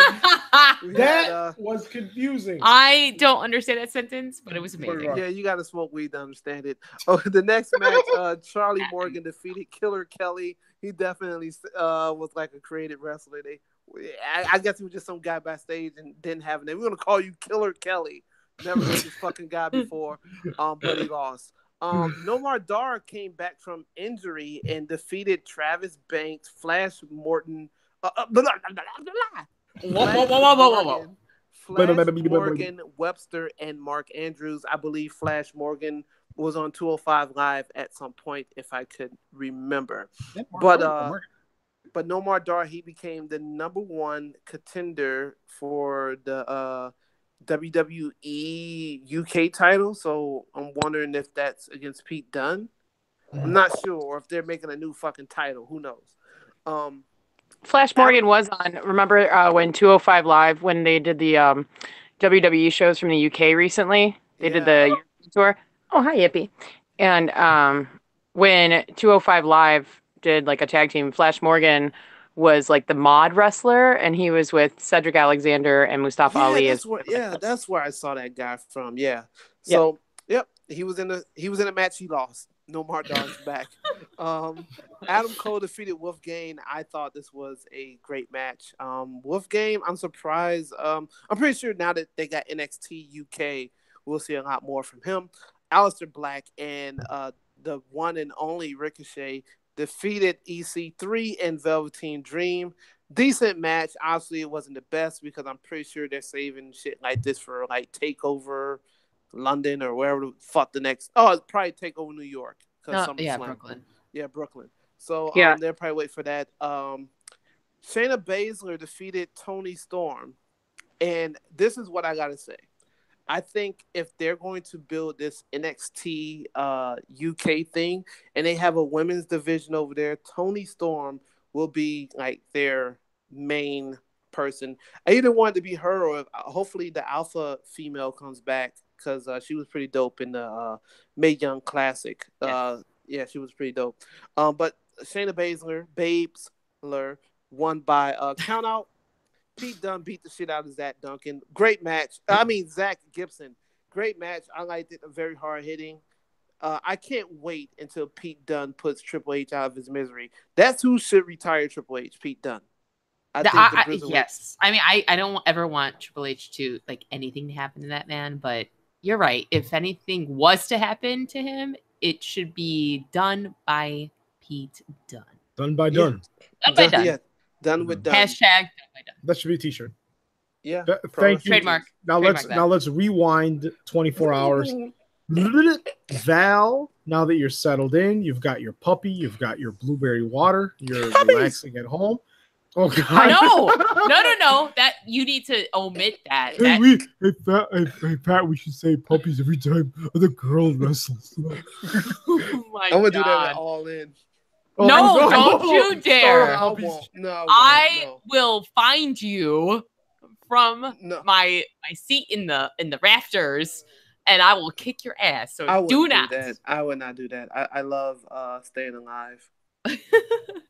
That was confusing. I don't understand that sentence, but it was amazing. Yeah, you got to smoke weed to understand it. Oh, the next match, Charlie Morgan defeated Killer Kelly. He definitely was like a creative wrestler. I guess he was just some guy backstage and didn't have a name. We're gonna call you Killer Kelly. Never heard this fucking guy before, but he lost. Nomar Dar came back from injury and defeated Travis Banks, Flash Morgan. Whoa. Flash Morgan, Webster, and Mark Andrews. I believe Flash Morgan was on 205 Live at some point, if I could remember. But Nomar Dar, he became the #1 contender for the WWE UK title. So I'm wondering if that's against Pete Dunne. I'm not sure, or if they're making a new fucking title. Who knows? Flash Morgan was on. Remember when 205 Live, when they did the WWE shows from the UK recently? They did the European tour. Oh, hi, Yippee. And when 205 Live did like a tag team, Flash Morgan was like the mod wrestler, and he was with Cedric Alexander and Mustafa Ali. That's where I saw that guy from. Yeah. So yep, he was in a match he lost. Nomar Dar's back. Adam Cole defeated Wolfgang. I thought this was a great match. Wolfgang, I'm surprised. I'm pretty sure now that they got NXT UK, we'll see a lot more from him. Aleister Black and the one and only Ricochet defeated EC3 and Velveteen Dream. Decent match. Obviously, it wasn't the best because I'm pretty sure they're saving shit like this for like TakeOver London or wherever the fuck the next. Oh, it's probably TakeOver New York. Brooklyn. Yeah, Brooklyn. So Yeah. they'll probably wait for that. Shayna Baszler defeated Toni Storm, and this is what I gotta say. I think if they're going to build this NXT UK thing, and they have a women's division over there, Toni Storm will be like their main person. I either wanted to be her or hopefully the alpha female comes back because she was pretty dope in the Mae Young Classic. Yeah, she was pretty dope. But Shayna Baszler won by count out. Pete Dunne beat the shit out of Zach Duncan. Great match. Zach Gibson. Great match. I liked it. Very hard hitting. I can't wait until Pete Dunne puts Triple H out of his misery. That's who should retire Triple H, Pete Dunne. Yes. I don't ever want Triple H to like anything to happen to that man, but you're right. If anything was to happen to him, it should be done by Pete Dunne. Done by Dunne. Done by Dunne. Yeah. Done with Dunne. Hashtag done by Dunne. That should be a t-shirt. Yeah. Thank you. Trademark. Now let's rewind 24 hours. Val, now that you're settled in, you've got your puppy, you've got your blueberry water, you're relaxing at home. Oh God! No. That you need to omit that. Hey, Pat, we should say puppies every time the girl wrestles. Oh my I'm gonna God. do that at All In. Oh, No, don't you dare! I won't. No, I will find you from my seat in the rafters, and I will kick your ass. So do not. Do that. I would not do that. I love staying alive.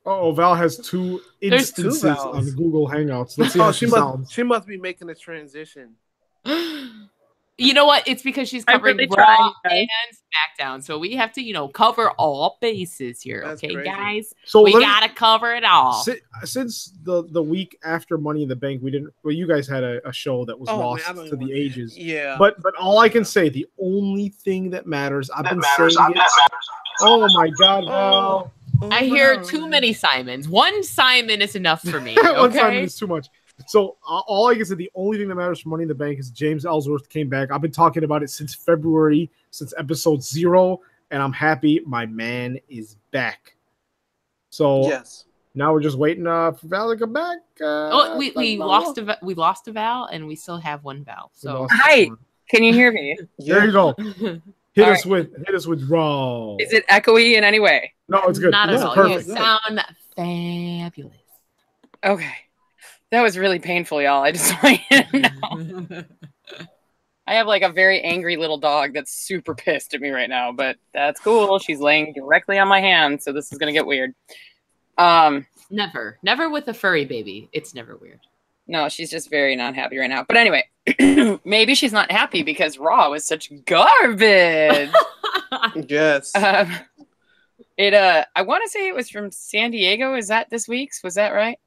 Oh, Val has two instances on Google Hangouts. Let's see how she sounds. She must be making a transition. You know what? It's because she's covering Raw and SmackDown, so we have to, cover all bases here. That's okay, crazy. guys? So we gotta cover it all. Since the week after Money in the Bank, you guys had a show that was lost to the ages. Yeah. But all I can say, the only thing that matters, I've been saying it. Oh my God, Val. I hear too many Simons. One Simon is enough for me. Okay? One Simon is too much. So all I can say, the only thing that matters for Money in the Bank is James Ellsworth came back. I've been talking about it since February, since episode 0, and I'm happy my man is back. So yes, now we're just waiting for Val to come back. We lost a Val, and we still have one Val. So hi, can you hear me? There you go. Hit us with Raw. Is it echoey in any way? No, it's good. Not at all. Perfect. You sound fabulous. Okay. That was really painful, y'all. I just want you to know. I have like a very angry little dog that's super pissed at me right now, but that's cool. She's laying directly on my hand, so this is going to get weird. Never with a furry baby. It's never weird. No, she's just very not happy right now. But anyway, maybe she's not happy because Raw was such garbage. Yes. I want to say it was from San Diego. Is that this week's? Was that right?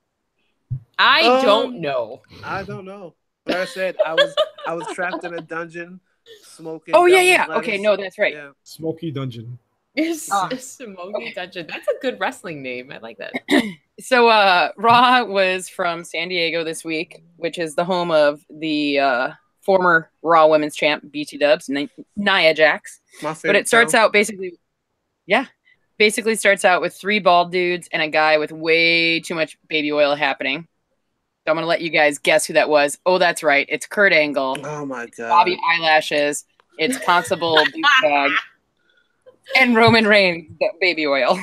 I don't know. I don't know. Like I said, I was trapped in a dungeon smoking. Oh yeah. Okay, no, that's right. Yeah. Smoky Dungeon. Smoky Dungeon. That's a good wrestling name. I like that. So Raw was from San Diego this week, which is the home of the former Raw Women's Champ BT Dubs, Nia Jax. But it starts out basically starts out with 3 bald dudes and a guy with way too much baby oil happening. So I'm going to let you guys guess who that was. Oh, that's right. It's Kurt Angle. Oh, my God. Bobby Eyelashes. It's Constable Douchebag. And Roman Reigns, baby oil.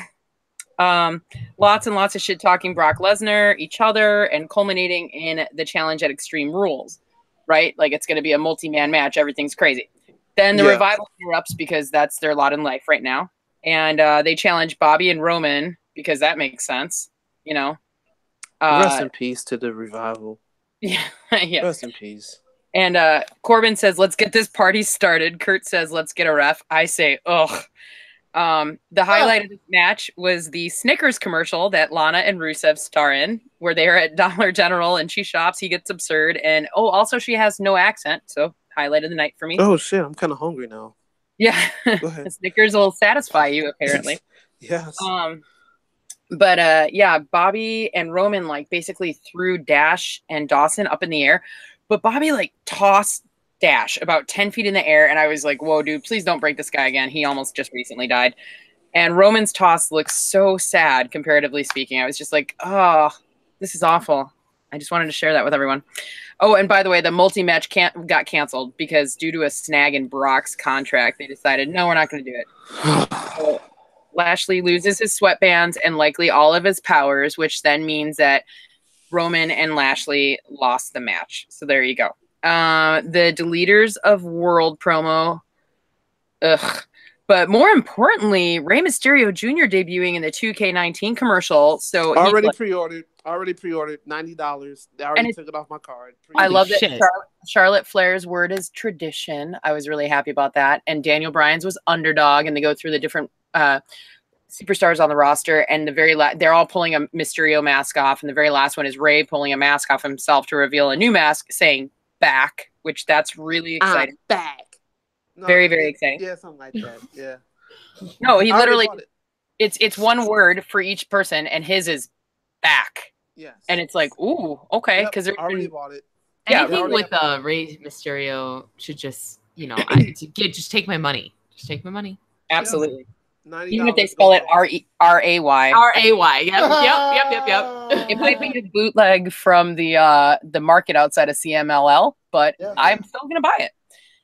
Lots and lots of shit talking Brock Lesnar, each other, and culminating in the challenge at Extreme Rules, right? Like it's going to be a multi-man match. Everything's crazy. Then the Yeah. Revival erupts because that's their lot in life right now. And they challenge Bobby and Roman because that makes sense, you know. Rest in peace to the Revival. Yeah, yeah. Rest in peace. And Corbin says, "Let's get this party started." Kurt says, "Let's get a ref." I say, "Ugh." The highlight of this match was the Snickers commercial that Lana and Rusev star in, where they are at Dollar General and she shops. He gets absurd, and also she has no accent, so highlight of the night for me. Oh shit, I'm kind of hungry now. Yeah, Go ahead. Snickers will satisfy you apparently. Yes. But yeah, Bobby and Roman like basically threw Dash and Dawson up in the air, but Bobby like tossed Dash about 10 feet in the air, and I was like, whoa, dude, please don't break this guy again. He almost just recently died. And Roman's toss looks so sad, comparatively speaking. I was just like, oh, this is awful. I just wanted to share that with everyone. Oh, and by the way, the multi-match got canceled because due to a snag in Brock's contract, they decided, no, we're not going to do it. So Lashley loses his sweatbands and likely all of his powers, which then means that Roman and Lashley lost the match. So there you go. The Deleters of World promo. Ugh. But more importantly, Rey Mysterio Jr. debuting in the 2K19 commercial. So already pre-ordered. $90. They already took it off my card. I love that Charlotte Flair's word is tradition. I was really happy about that. And Daniel Bryan's was underdog, and they go through the different superstars on the roster, and they're all pulling a Mysterio mask off, and the very last one is Rey pulling a mask off himself to reveal a new mask saying back, which that's really exciting. Back. No, very, very exciting. Yeah, something like that. Yeah. No, he literally it's one word for each person, and his is back. Yes. And it's like, ooh, okay, because I already bought it. Yeah, anything with Rey Mysterio should just, just take my money. Just take my money. Absolutely. Even if they spell it R-A-Y. R-A-Y. Yep. It might be a bootleg from the market outside of CMLL, but I'm still gonna buy it.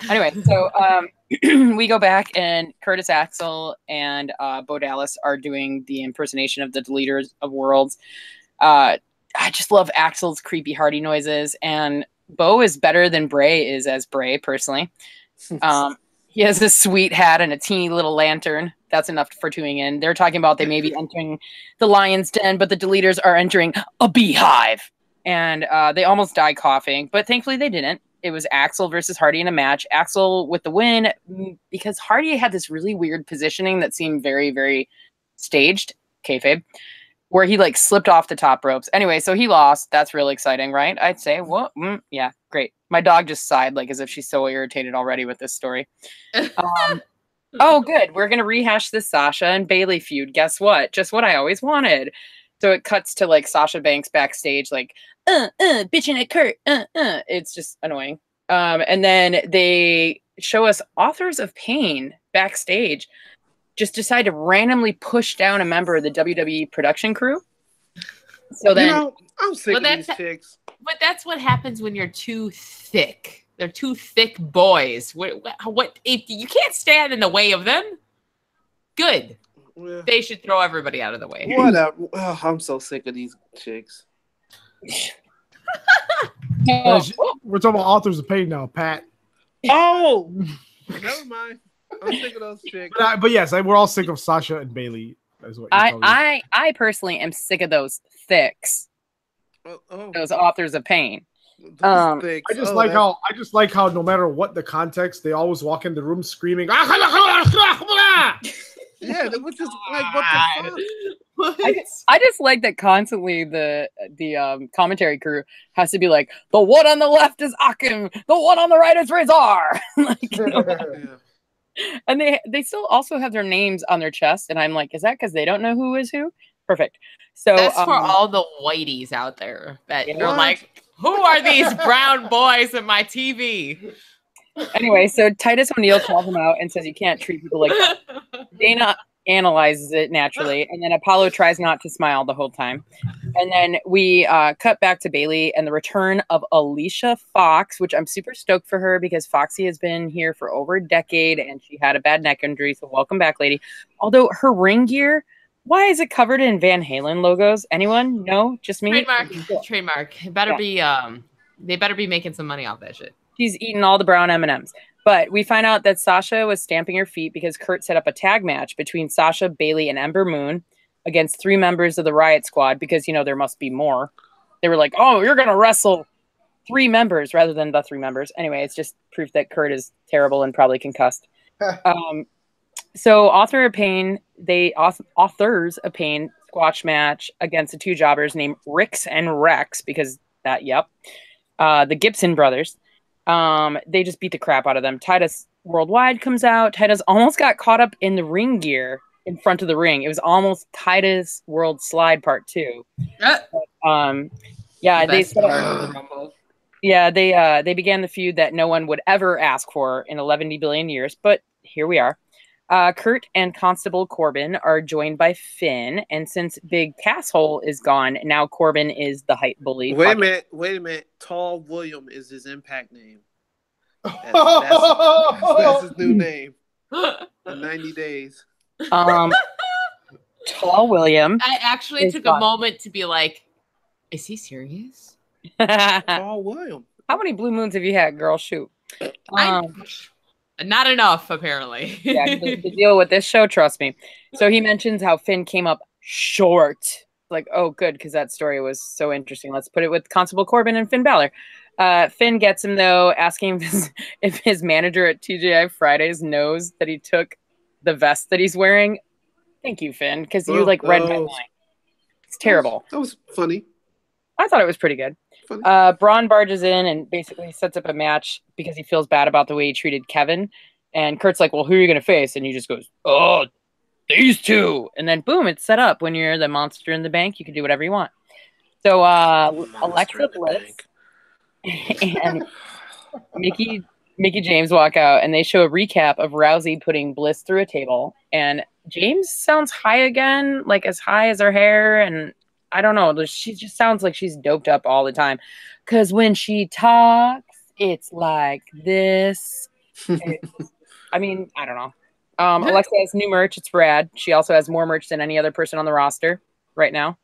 Anyway, so we go back, and Curtis Axel and Bo Dallas are doing the impersonation of the Deleters of Worlds. I just love Axel's creepy Hardy noises, and Bo is better than Bray is as Bray, personally. He has a sweet hat and a teeny little lantern. That's enough for tuning in. They're talking about they may be entering the lion's den, but the Deleters are entering a beehive. And they almost die coughing, but thankfully they didn't. It was Axel versus Hardy in a match. Axel with the win because Hardy had this really weird positioning that seemed very, very staged, kayfabe, where he like slipped off the top ropes. Anyway, so he lost. That's really exciting, right? I'd say, well, yeah, great. My dog just sighed like as if she's so irritated already with this story. Oh, good. We're going to rehash this Sasha and Bailey feud. Guess what? Just what I always wanted. So it cuts to like Sasha Banks backstage, like, bitching at Kurt. It's just annoying. And then they show us Authors of Pain backstage just decide to randomly push down a member of the WWE production crew. So then I'm sick of these chicks. But that's what happens when you're too thick. They're two thick boys. What if you can't stand in the way of them? Good. Yeah. They should throw everybody out of the way. Whatever. Oh, I'm so sick of these chicks. We're talking about Authors of Pain now, Pat. Oh, never mind. I'm sick of those chicks. But yes, we're all sick of Sasha and Bailey. Is what I personally am sick of those thicks. Those Authors of Pain. I just like how no matter what the context, they always walk in the room screaming. Yeah, they were just like, what the fuck? I just like that constantly the commentary crew has to be like, the one on the left is Akim, the one on the right is Razor. And they still also have their names on their chest, and I'm like, is that because they don't know who is who? Perfect. So that's for all the whiteys out there that you're like, who are these brown boys in my TV? Anyway, so Titus O'Neil calls him out and says you can't treat people like that. Dana analyzes it naturally, and then Apollo tries not to smile the whole time. And then we cut back to Bailey and the return of Alicia Fox, which I'm super stoked for her because Foxy has been here for over a decade and she had a bad neck injury. So welcome back, lady. Although her ring gear, why is it covered in Van Halen logos? Anyone? No, just me. Trademark. It better be. They better be making some money off that shit. She's eating all the brown M&Ms. But we find out that Sasha was stamping her feet because Kurt set up a tag match between Sasha, Bailey, and Ember Moon against 3 members of the Riot Squad because, you know, there must be more. They were like, oh, you're going to wrestle 3 members rather than the 3 members. Anyway, it's just proof that Kurt is terrible and probably concussed. So Authors of Pain squash match against the 2 jobbers named Rix and Rex because that, the Gibson brothers. They just beat the crap out of them. Titus Worldwide comes out. Titus almost got caught up in the ring gear in front of the ring. It was almost Titus World Slide Part 2. They began the feud that no one would ever ask for in 11 billion years, but here we are. Kurt and Constable Corbin are joined by Finn, and since Big Casshole is gone, now Corbin is the hype bully. Wait a minute. Tall William is his Impact name. That's his new name. In 90 days. Tall William. I actually took a moment to be like, is he serious? Tall William. How many blue moons have you had, girl? Shoot. Not enough, apparently. The deal with this show, trust me. So he mentions how Finn came up short. Like, oh, good, because that story was so interesting. Let's put it with Constable Corbin and Finn Balor. Finn gets him, though, asking if his manager at TGI Fridays knows that he took the vest that he's wearing. Thank you, Finn, because you, read my mind. It's terrible. That was funny. I thought it was pretty good. Braun barges in and basically sets up a match because he feels bad about the way he treated Kevin. And Kurt's like, well, who are you going to face? And he just goes, oh, these 2. And then, boom, it's set up. When you're the monster in the bank, you can do whatever you want. So Alexa Bliss and Mickey James walk out, and they show a recap of Rousey putting Bliss through a table. And James sounds high again, like as high as her hair, and I don't know. She just sounds like she's doped up all the time. Because when she talks, it's like this. I mean, I don't know. Alexa has new merch. It's rad. She also has more merch than any other person on the roster right now.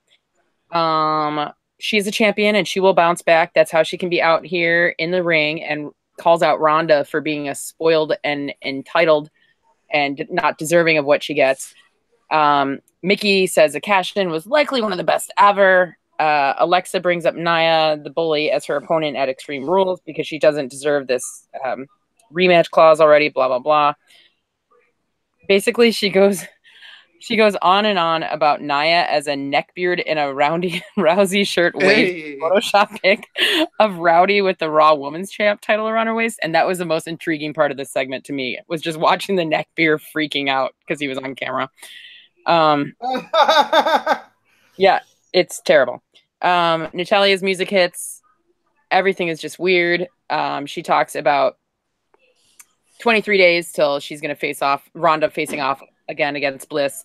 She's a champion, and she will bounce back. That's how she can be out here in the ring, and calls out Ronda for being a spoiled and entitled and not deserving of what she gets. Mickey says the cash-in was likely one of the best ever. Alexa brings up Nia, the bully, as her opponent at Extreme Rules because she doesn't deserve this rematch clause already, blah, blah, blah. Basically, she goes on and on about Nia as a neckbeard in a Rousey shirt waist Photoshop pic of Rowdy with the Raw Women's Champ title around her waist. And that was the most intriguing part of this segment to me, was just watching the neckbeard freaking out because he was on camera. Yeah, it's terrible. Natalia's music hits. Everything is just weird. She talks about 23 days till she's going to face off, Ronda facing off again against Bliss.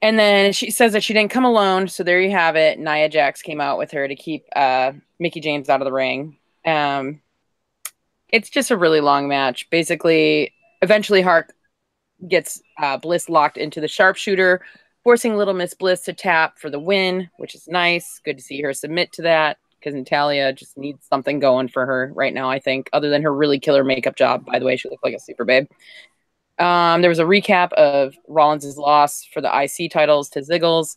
And then she says that she didn't come alone. So there you have it. Nia Jax came out with her to keep Mickey James out of the ring. It's just a really long match. Basically, eventually Hark gets Bliss locked into the sharpshooter, forcing Little Miss Bliss to tap for the win, which is nice. Good to see her submit to that because Natalya just needs something going for her right now, I think, other than her really killer makeup job. By the way, she looked like a super babe. There was a recap of Rollins' loss for the IC titles to Ziggles.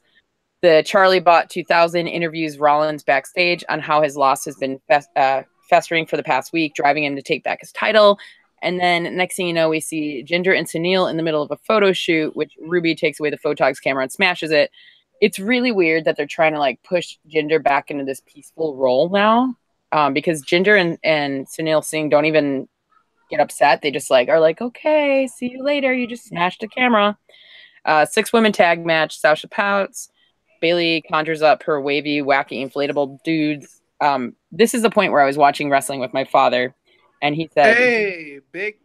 The Charlie Bot 2000 interviews Rollins backstage on how his loss has been festering for the past week, driving him to take back his title. And then next thing you know, we see Jinder and Sunil in the middle of a photo shoot, which Ruby takes away the Photog's camera and smashes it. It's really weird that they're trying to push Jinder back into this peaceful role now, because Jinder and Sunil Singh don't even get upset. They just are like, okay, see you later. You just smashed the camera. 6-women tag match. Sasha pouts. Bailey conjures up her wavy, wacky, inflatable dudes. This is the point where I was watching wrestling with my father, and he said, "Hey, big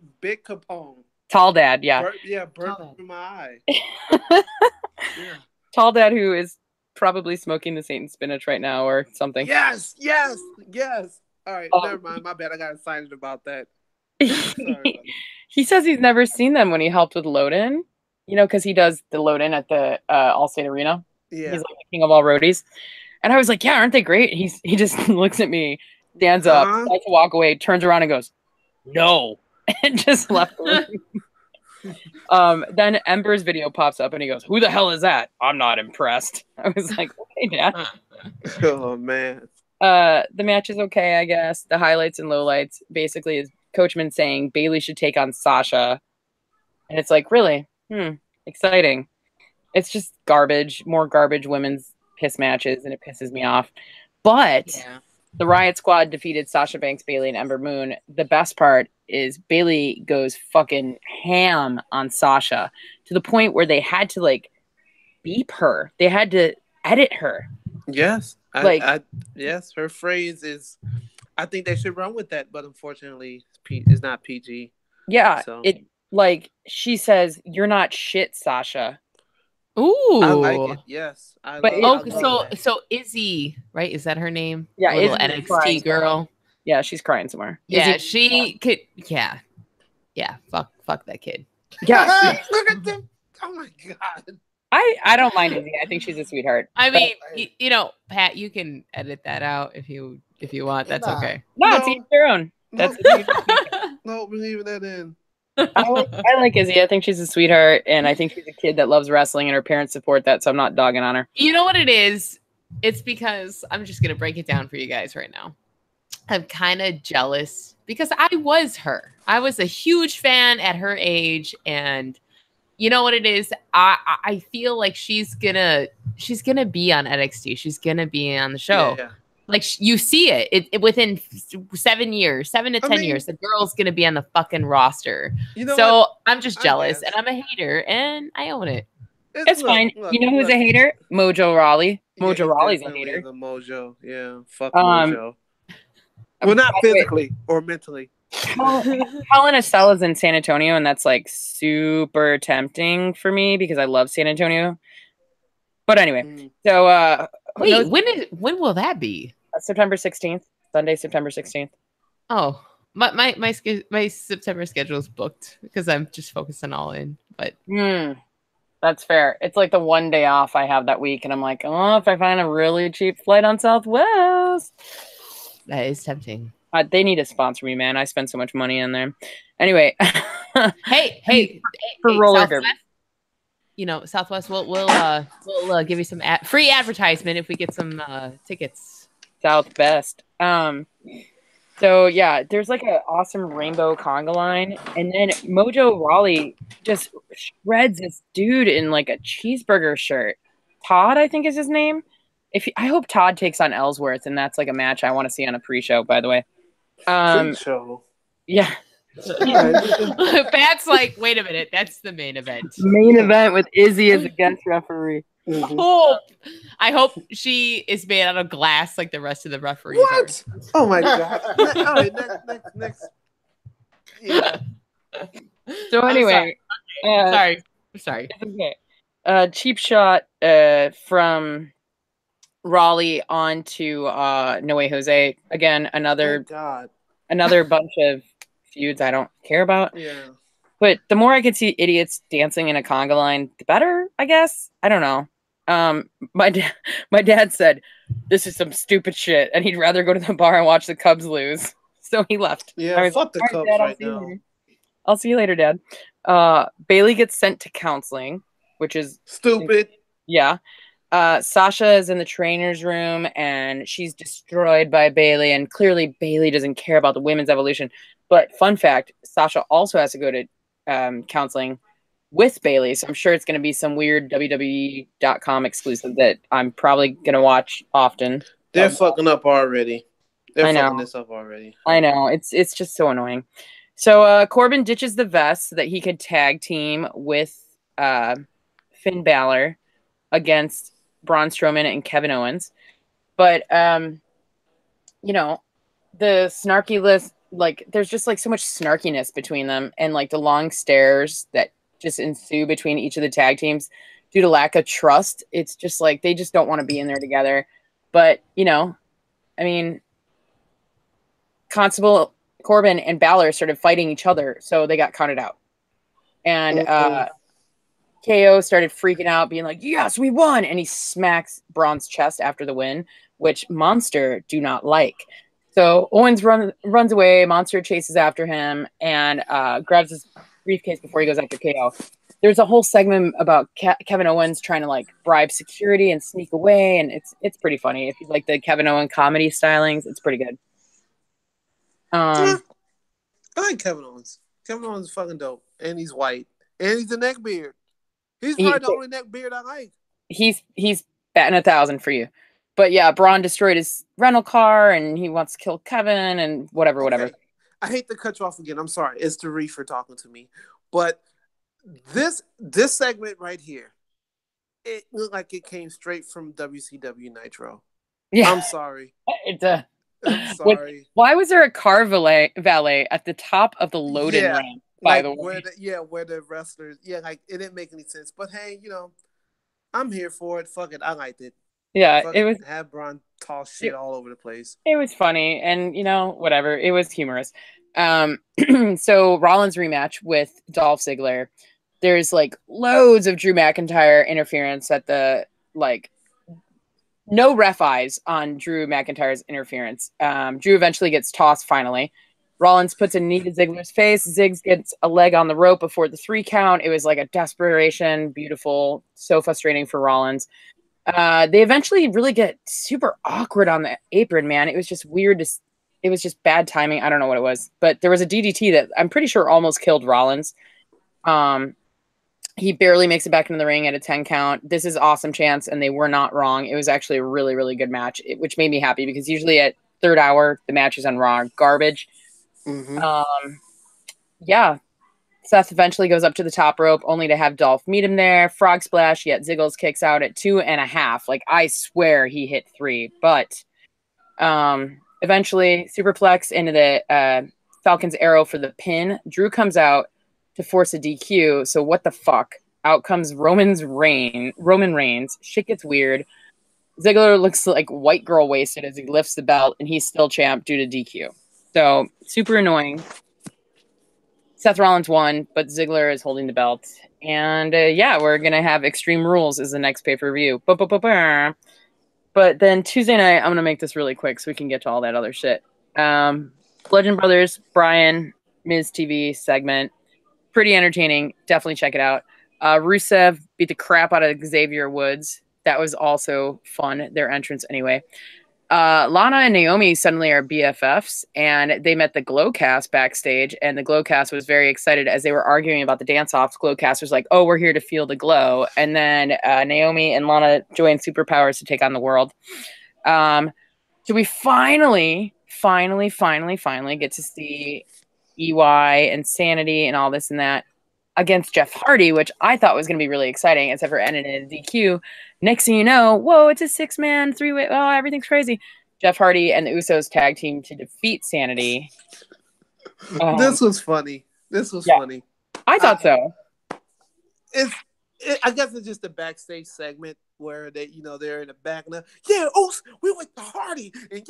Capone, tall dad, yeah, burnt in my eye." Yeah. Tall dad, who is probably smoking the Satan spinach right now or something. Yes. All right, never mind. My bad. I got excited about that. He says he's never seen them when he helped with Loden, because he does the Loden at the Allstate Arena. Yeah. He's like the king of all roadies. And I was like, yeah, aren't they great? He just looks at me, stands up, starts to walk away, turns around and goes, no, and just left her. Then Ember's video pops up and he goes, "Who the hell is that?" "I'm not impressed." I was like, "Okay, Dad." Oh man. The match is okay, I guess. The highlights and lowlights basically is Coachman saying Bayley should take on Sasha. And it's like, really? Exciting. It's just garbage, more garbage women's piss matches, and it pisses me off. But the Riot Squad defeated Sasha Banks, Bayley, and Ember Moon. The best part is Bayley goes fucking ham on Sasha to the point where they had to like beep her. They had to edit her. Yes. Yes, her phrase is, I think they should run with that, but unfortunately it's not PG. Yeah. So. It like she says, "You're not shit, Sasha." Ooh. I like it. Yes. So Izzy, right? Is that her name? Yeah, a little NXT girl. Yeah, she's crying somewhere. Yeah, she could. Yeah. Fuck that kid. Yeah. Look at them. Oh my god. I don't mind Izzy. I think she's a sweetheart. I mean, you know, Pat, you can edit that out if you want. That's okay. No, it's each their own. That's no, we're leaving that in. I like Izzy. I think she's a sweetheart, and I think she's a kid that loves wrestling, and her parents support that, so I'm not dogging on her. You know what it is? It's because I'm just going to break it down for you guys right now. I'm kind of jealous because I was her. I was a huge fan at her age, and you know what it is? I feel like she's gonna be on NXT. She's gonna be on the show. Yeah. Like you see it within 7 years, 7 to 10 years, the girl's gonna be on the fucking roster. You know so what? I'm just jealous, and I'm a hater, and I own it. It's fine. You know who's a hater? Mojo Rawley. Mojo Rawley's a hater. The Mojo, yeah. Fuck Mojo. Well, not physically or mentally. Hell in a Cell is in San Antonio, and that's like super tempting for me because I love San Antonio. But anyway, so wait, when will that be? September 16th, Sunday, September 16th. Oh, my September schedule is booked because I'm just focused on All In. But that's fair. It's like the one day off I have that week, and I'm like, oh, if I find a really cheap flight on Southwest, that is tempting. They need to sponsor me, man. I spend so much money on there. Anyway, hey, for roller Southwest, derby. You know, Southwest, we'll give you some free advertisement if we get some tickets. Southwest. So yeah, there's like an awesome rainbow conga line, and then Mojo Rawley just shreds this dude in like a cheeseburger shirt. Todd, I think is his name. I hope Todd takes on Ellsworth, and that's like a match I want to see on a pre-show, by the way. Pre-show. Yeah. Pat's like, wait a minute, that's the main event. Main event with Izzy as a guest referee. I hope she is made out of glass like the rest of the referees. What? Oh my god. All right, next. Yeah. So anyway, sorry. Okay. Cheap shot from Raleigh onto No Way Jose. Again, another bunch of feuds I don't care about. Yeah. But the more I could see idiots dancing in a conga line, the better, I guess. I don't know. My dad said, "This is some stupid shit," and he'd rather go to the bar and watch the Cubs lose. So he left. Yeah, fuck the Cubs Dad, right now. I'll see you later, Dad. Bayley gets sent to counseling, which is stupid. Yeah. Sasha is in the trainer's room, and she's destroyed by Bayley, and clearly Bayley doesn't care about the women's evolution. But fun fact, Sasha also has to go to counseling with Bayley, so I'm sure it's going to be some weird WWE.com exclusive that I'm probably going to watch often. They're fucking up already. I know. Fucking this up already. I know. It's just so annoying. So Corbin ditches the vest so that he could tag team with Finn Balor against Braun Strowman and Kevin Owens. But, you know, the snarky list, like, there's just, like, so much snarkiness between them, and, like, the long stares that just ensue between each of the tag teams due to lack of trust. It's just, like, they just don't want to be in there together. But, you know, I mean, Constable, Corbin, and Balor started fighting each other, so they got counted out. And, KO started freaking out, being like, yes, we won. And he smacks Braun's chest after the win, which Monster do not like. So Owens runs away. Monster chases after him and grabs his briefcase before he goes after KO. There's a whole segment about Kevin Owens trying to like bribe security and sneak away, and it's pretty funny. If you like the Kevin Owens comedy stylings, it's pretty good. I like Kevin Owens. Kevin Owens is fucking dope, and he's white, and he's a neckbeard. He's probably the only neckbeard I like. He's batting 1,000 for you. But yeah, Braun destroyed his rental car, and he wants to kill Kevin, and whatever. I hate to cut you off again. I'm sorry. It's the Reefer talking to me. But this segment right here, it looked like it came straight from WCW Nitro. Yeah. I'm sorry. I'm sorry. Why was there a car valet at the top of the loading ramp, by the way? Where the wrestlers, like, it didn't make any sense. But hey, I'm here for it. Fuck it. I liked it. Yeah, it was. Have Braun toss shit all over the place. It was funny, and whatever. It was humorous. So Rollins rematch with Dolph Ziggler. There's like loads of Drew McIntyre interference at the no ref eyes on Drew McIntyre's interference. Drew eventually gets tossed. Finally, Rollins puts a knee to Ziggler's face. Ziggs gets a leg on the rope before the 3 count. It was like a desperation. Beautiful. So frustrating for Rollins. They eventually really get super awkward on the apron, man. It was just weird. It was just bad timing. I don't know what it was, but there was a DDT that I'm pretty sure almost killed Rollins. He barely makes it back into the ring at a 10 count. This is awesome chance, and they were not wrong. It was actually a really, really good match, which made me happy because usually at third hour, the matches on Raw are garbage. Mm-hmm. Yeah. Seth eventually goes up to the top rope, only to have Dolph meet him there. Frog splash, yet Ziggles kicks out at 2.5. Like, I swear he hit 3. But eventually, superplex into the Falcon's Arrow for the pin. Drew comes out to force a DQ. So what the fuck? Out comes Roman Reigns. Shit gets weird. Ziggler looks like white girl wasted as he lifts the belt, and he's still champ due to DQ. So super annoying. Seth Rollins won, but Ziggler is holding the belt. And we're going to have Extreme Rules as the next pay-per-view. But then Tuesday night, I'm going to make this really quick so we can get to all that other shit. Bludgeon Brothers, Bryan, Miz TV segment. Pretty entertaining. Definitely check it out. Rusev beat the crap out of Xavier Woods. That was also fun, their entrance anyway. Lana and Naomi suddenly are BFFs, and they met the Glowcast backstage, and the Glowcast was very excited as they were arguing about the dance-offs. Glowcast was like, oh, we're here to feel the glow. And then Naomi and Lana joined Superpowers to take on the world. So we finally get to see EY and Sanity and all this and that against Jeff Hardy, which I thought was going to be really exciting, except for ended in a DQ. Next thing you know, whoa, it's a 6-man, 3-way. Oh, everything's crazy. Jeff Hardy and the Usos tag team to defeat Sanity. This was funny. Funny. I thought so. I guess it's just a backstage segment where they're in the back and Oos, we went to Hardy, and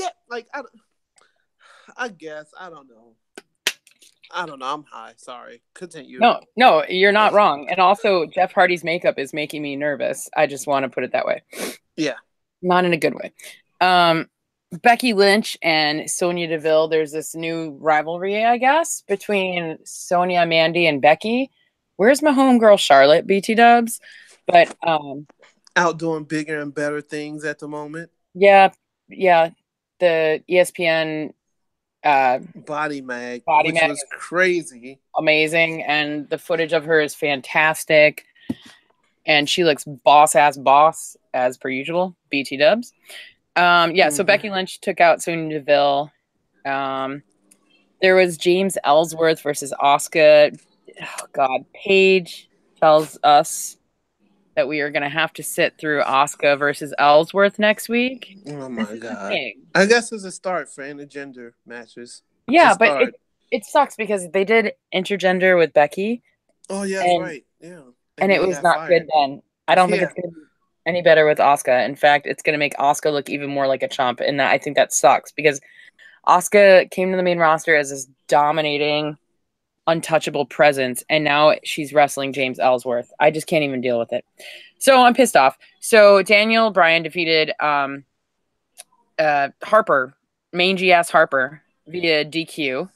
I guess I don't know. I'm high. Sorry. Continue. No, you're not wrong. And also, Jeff Hardy's makeup is making me nervous. I just want to put it that way. Yeah. Not in a good way. Becky Lynch and Sonya Deville, there's this new rivalry, I guess, between Sonya, Mandy, and Becky. Where's my homegirl Charlotte, BT Dubs? But out doing bigger and better things at the moment. Yeah. The ESPN Body Mag was crazy, amazing, and the footage of her is fantastic, and she looks boss as per usual. BT Dubs. So Becky Lynch took out Sonya Deville. There was James Ellsworth versus Asuka. Oh God, Paige tells us that we are going to have to sit through Asuka versus Ellsworth next week. Oh my God. I guess it's a start for intergender matches. Yeah, but it sucks because they did intergender with Becky. Oh, yeah, right. Yeah. And it was not good then. I don't think it's going to be any better with Asuka. In fact, it's going to make Asuka look even more like a chump. And I think that sucks because Asuka came to the main roster as this dominating, untouchable presence, and now she's wrestling James Ellsworth. I just can't even deal with it. So I'm pissed off. So Daniel Bryan defeated Harper mangy ass Harper via DQ.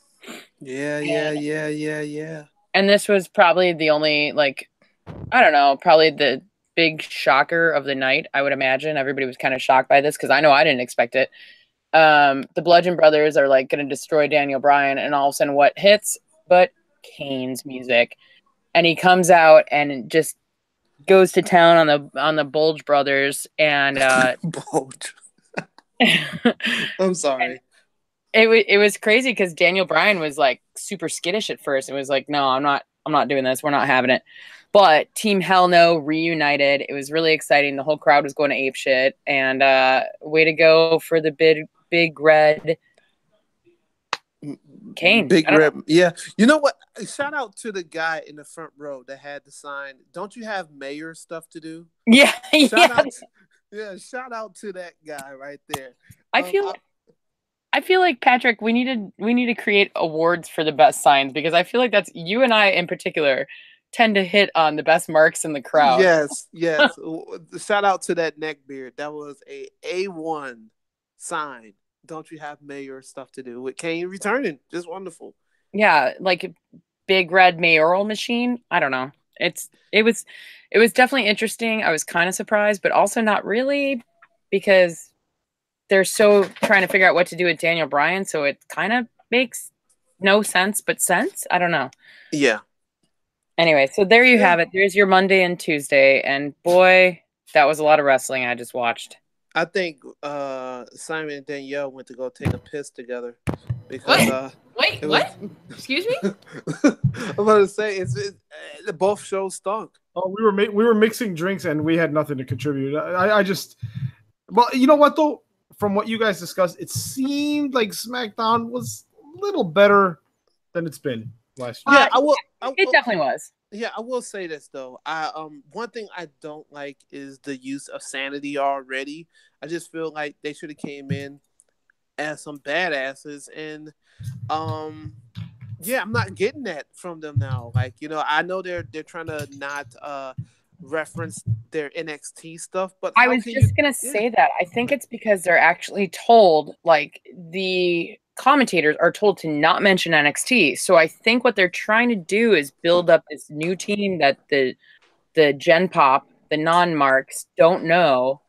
Yeah. And this was probably the only, like, I don't know, probably the big shocker of the night, I would imagine. Everybody was kind of shocked by this because I know I didn't expect it. The Bludgeon Brothers are like going to destroy Daniel Bryan, and all of a sudden what hits? But Kane's music. And he comes out and just goes to town on the Bulge Brothers and Bulge. I'm sorry. It was crazy because Daniel Bryan was like super skittish at first. It was like, no, I'm not doing this. We're not having it. But Team Hell No reunited. It was really exciting. The whole crowd was going to ape shit. And way to go for the big red Kane. Big Red. Yeah. You know what? Shout out to the guy in the front row that had the sign. Don't you have mayor stuff to do? Yeah. Shout out to that guy right there. I feel like, Patrick, we need to create awards for the best signs, because I feel like that's you and I in particular tend to hit on the best marks in the crowd. Yes. Shout out to that neckbeard. That was a A1 sign. Don't you have mayor stuff to do with Kane returning? Just wonderful. Yeah, like big red mayoral machine. I don't know. It was definitely interesting. I was kind of surprised, but also not really, because they're so trying to figure out what to do with Daniel Bryan, so it kind of makes no sense, but sense. I don't know. Yeah. Anyway, so there you have it. There's your Monday and Tuesday, and boy, that was a lot of wrestling I just watched. I think Simon and Danielle went to go take a piss together because what? Excuse me? I'm about to say both shows stunk. Oh, we were mixing drinks and we had nothing to contribute. I just, well, you know what though? From what you guys discussed, it seemed like SmackDown was a little better than it's been last year. Yeah, it definitely was. Yeah, I will say this though. One thing I don't like is the use of sanity already. I just feel like they should have came in as some badasses, and I'm not getting that from them now. Like, I know they're trying to not reference their NXT stuff, but I was just gonna say that I think it's because they're actually told, like, the commentators are told to not mention NXT. So I think what they're trying to do is build up this new team that the Gen Pop, the non-marks, don't know.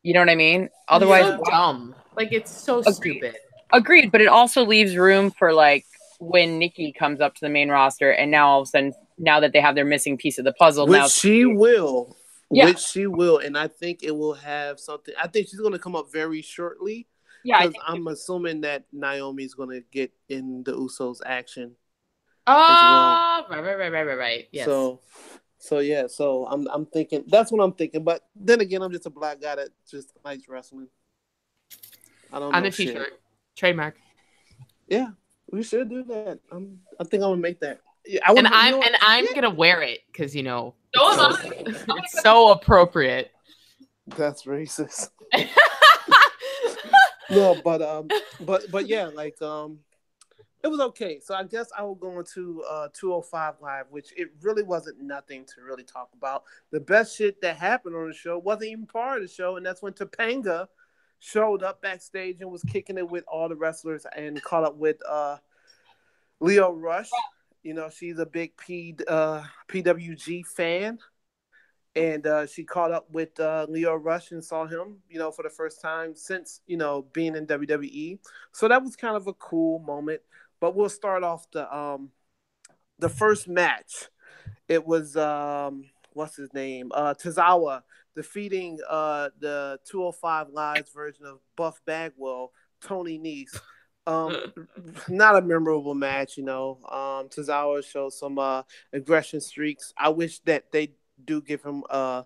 You know what I mean? Otherwise, so dumb. Like, it's so stupid. Agreed, but it also leaves room for, like, when Nikki comes up to the main roster, and now all of a sudden, now that they have their missing piece of the puzzle, she will, and I think it will have something. I think she's going to come up very shortly. Yeah, because I'm assuming that Naomi's going to get in the Usos action. Oh, right. Yes. So I'm thinking that's what I'm thinking. But then again, I'm just a black guy that just likes wrestling. I don't know. On a t-shirt, trademark. Yeah, we should do that. I think I'm gonna make that. Yeah, I'm gonna wear it because it's so appropriate. That's racist. No, but yeah, like it was okay. So I guess I will go into 205 Live, which it really wasn't nothing to really talk about. The best shit that happened on the show wasn't even part of the show, and that's when Topanga showed up backstage and was kicking it with all the wrestlers and caught up with Lio Rush. She's a big PWG fan. And she caught up with Lio Rush and saw him, for the first time since, being in WWE. So that was kind of a cool moment. But we'll start off the first match. It was, what's his name? Tozawa defeating the 205 Live's version of Buff Bagwell, Tony Nese. Not a memorable match, Tozawa showed some aggression streaks. I wish that they do give him a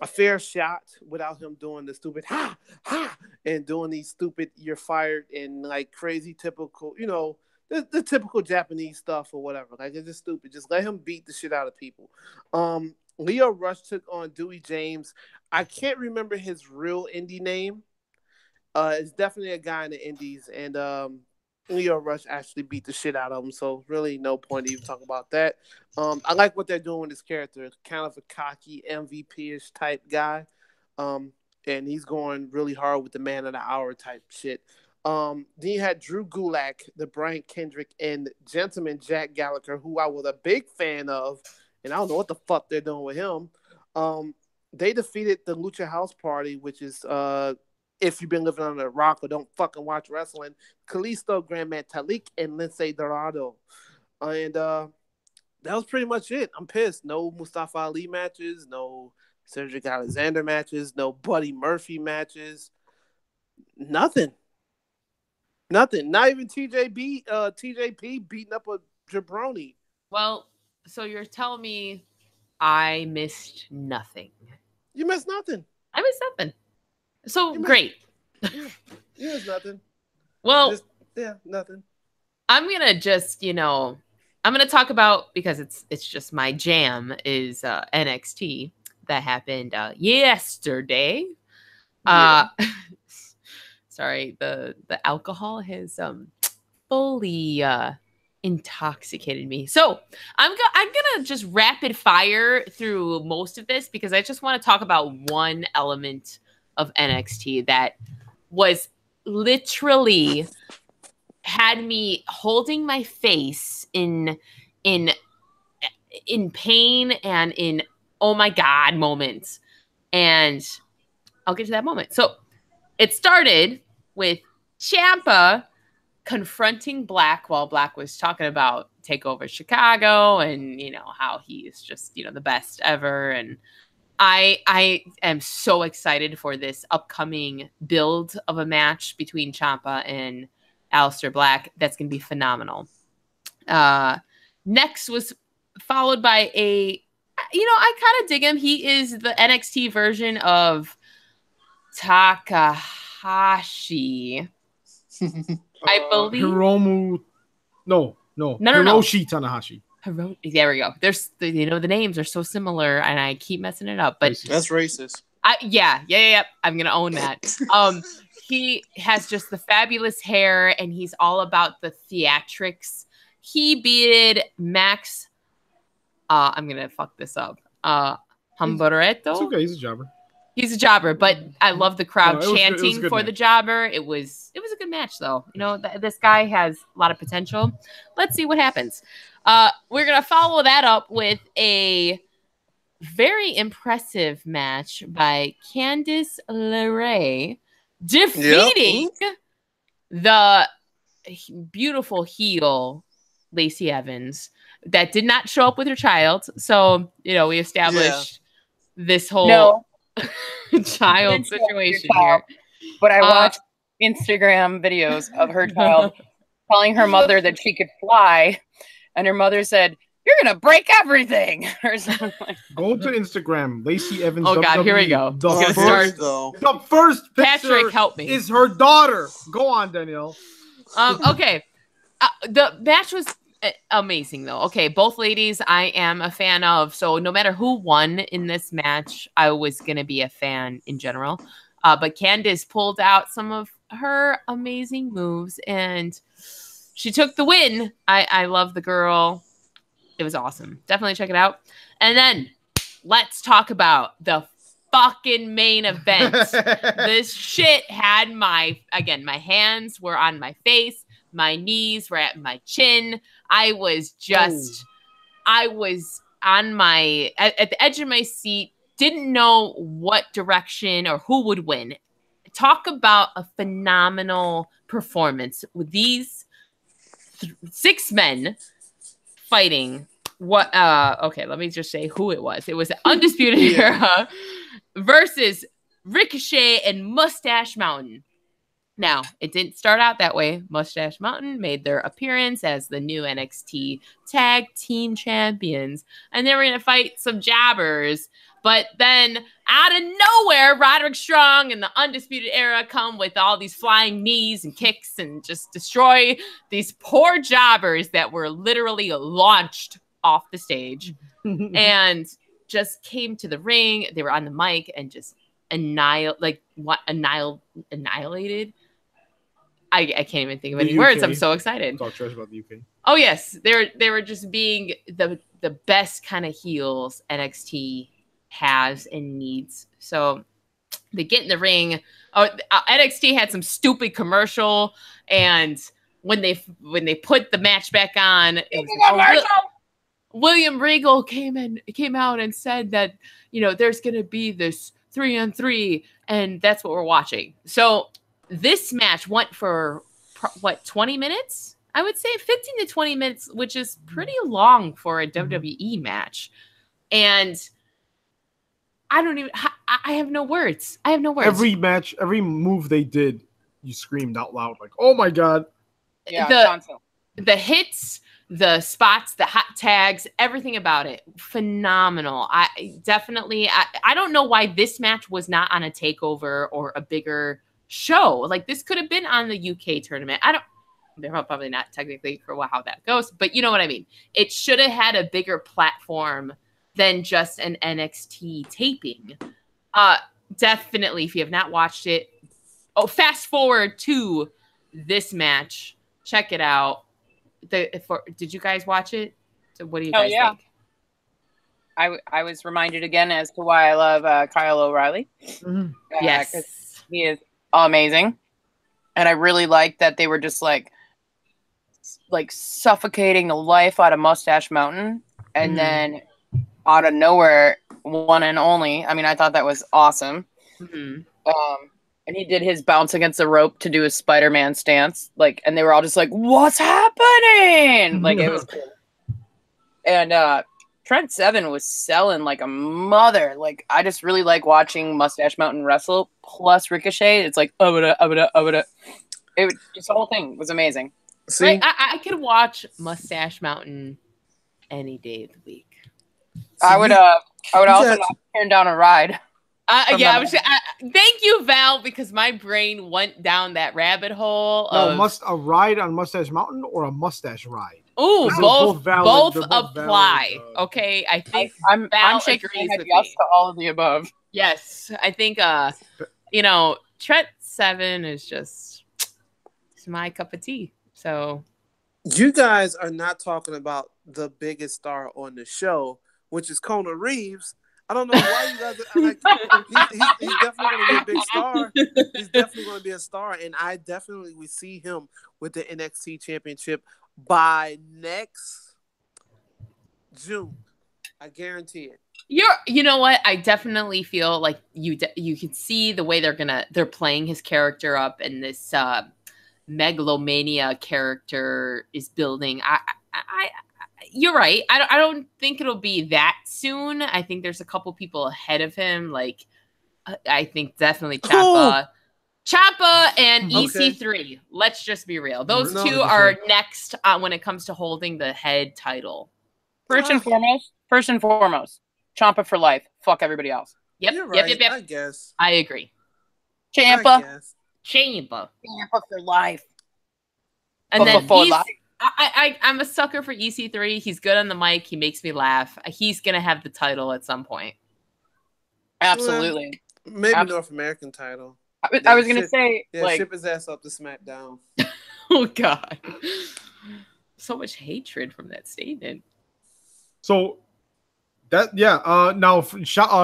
fair shot without him doing the stupid ha and doing these stupid you're fired and like crazy typical, the typical Japanese stuff or whatever. Like, it's just stupid. Just let him beat the shit out of people. Lio Rush took on Dewey James. I can't remember his real indie name. It's definitely a guy in the indies, and Lio Rush actually beat the shit out of him, so really no point to even talk about that. I like what they're doing with his character. It's kind of a cocky MVP-ish type guy, and he's going really hard with the man of the hour type shit. Then you had Drew Gulak, the Brian Kendrick, and Gentleman Jack Gallagher, who I was a big fan of, and I don't know what the fuck they're doing with him. They defeated the Lucha House Party, which is if you've been living under a rock or don't fucking watch wrestling, Kalisto, Grand Metalik, and Lince Dorado. And that was pretty much it. I'm pissed. No Mustafa Ali matches, no Cedric Alexander matches, no Buddy Murphy matches. Nothing. Not even TJP beating up a jabroni. Well, so you're telling me I missed nothing. You missed nothing. I missed nothing. So great. You missed nothing. Well, nothing. I'm gonna just, I'm gonna talk about, because it's just my jam, is NXT that happened yesterday. Yeah. Sorry, the alcohol has fully intoxicated me. So I'm gonna just rapid fire through most of this, because I just want to talk about one element of NXT that was literally had me holding my face in pain and in oh my god moments. And I'll get to that moment. So it started with Ciampa confronting Black while Black was talking about TakeOver Chicago and, how he's just, the best ever. And I am so excited for this upcoming build of a match between Ciampa and Aleister Black. That's going to be phenomenal. Next was followed by I kind of dig him. He is the NXT version of Takahashi. I believe Hiromu. No. Hiroshi Tanahashi. There we go. There's the names are so similar, and I keep messing it up. But that's racist. Yeah. I'm gonna own that. He has just the fabulous hair, and he's all about the theatrics. He beat Max. I'm gonna fuck this up. Humberto. It's okay. He's a jobber. He's a jobber, but I love the crowd chanting for the jobber. It was a good match, though. This guy has a lot of potential. Let's see what happens. We're gonna follow that up with a very impressive match by Candice LeRae defeating the beautiful heel Lacey Evans that did not show up with her child. So we established this whole child situation here. But I watched Instagram videos of her child telling her mother that she could fly, and her mother said, "You're gonna break everything," or something. Go to Instagram, Lacey Evans. Oh God, here we go. The first picture Patrick, help me. Is her daughter. Go on, Danielle. Okay. The match was amazing, though. Okay, both ladies I am a fan of. So no matter who won in this match, I was going to be a fan in general. But Candice pulled out some of her amazing moves, and she took the win. I love the girl. It was awesome. Definitely check it out. And then let's talk about the fucking main event. This shit had my hands were on my face. My knees were at my chin. I was on at the edge of my seat. Didn't know what direction or who would win. Talk about a phenomenal performance with these 6 men fighting. Okay, let me just say who it was. It was the Undisputed Era versus Ricochet and Mustache Mountain. Now, it didn't start out that way. Mustache Mountain made their appearance as the new NXT Tag Team Champions, and they were going to fight some jobbers. But then, out of nowhere, Roderick Strong and the Undisputed Era come with all these flying knees and kicks and just destroy these poor jobbers that were literally launched off the stage and just came to the ring. They were on the mic and just annihilated. I can't even think of any words. I'm so excited. Talk trash about the UK. Oh yes, they were just being the best kind of heels NXT has and needs. So They get in the ring. NXT had some stupid commercial, and when they put the match back on, William Regal came out and said that there's gonna be this 3-on-3, and that's what we're watching. So this match went for 20 minutes? I would say 15 to 20 minutes, which is pretty long for a WWE match, and I have no words. Every match, every move they did, you screamed out loud like, "Oh my god!" Yeah, the hits, the spots, the hot tags, everything about it, phenomenal. I don't know why this match was not on a takeover or a bigger show. Like, this could have been on the UK tournament. They're probably not technically for how that goes, but you know what I mean. It should have had a bigger platform than just an NXT taping. Definitely, if you have not watched it, fast forward to this match. Check it out. Did you guys watch it? So what do you guys think? I was reminded again as to why I love Kyle O'Reilly. Mm-hmm. Yes. He is amazing. And I really like that they were just like suffocating the life out of Mustache Mountain. And then out of nowhere, one and only. I mean, I thought that was awesome. Mm-hmm. And he did his bounce against the rope to do his Spider-Man stance. And they were all just like, "What's happening?" It was cool. And Trent Seven was selling like a mother. I just really like watching Mustache Mountain wrestle. Plus Ricochet, it's like, It just the whole thing was amazing. See, Right? I could watch Mustache Mountain any day of the week. I would also not turn down a ride. Thank you, Val, because my brain went down that rabbit hole. A ride on Mustache Mountain or a mustache ride? Ooh, both apply. Valid, okay, I think I'm shaking my head yes to all of the above. Yes, I think Trent Seven is just it's my cup of tea. So you guys are not talking about the biggest star on the show, which is Kona Reeves. I don't know why you guys are like, he's definitely going to be a big star. He's definitely going to be a star, and I definitely will see him with the NXT Championship by next June. I guarantee it. You know what? I definitely feel like you can see the way they're playing his character up, and this megalomania character is building. You're right. I don't think it'll be that soon. I think there's a couple people ahead of him. I think definitely Ciampa and EC3. Let's just be real. Those two are next when it comes to holding the head title. First and foremost, Ciampa for life. Fuck everybody else. Yep. You're right, Yep. I guess. I agree. Ciampa for life. And then life. I'm a sucker for EC3. He's good on the mic. He makes me laugh. He's going to have the title at some point. Absolutely. Maybe North American title. I was going to say, ship his ass up to SmackDown. Oh, God. So much hatred from that statement. So, now,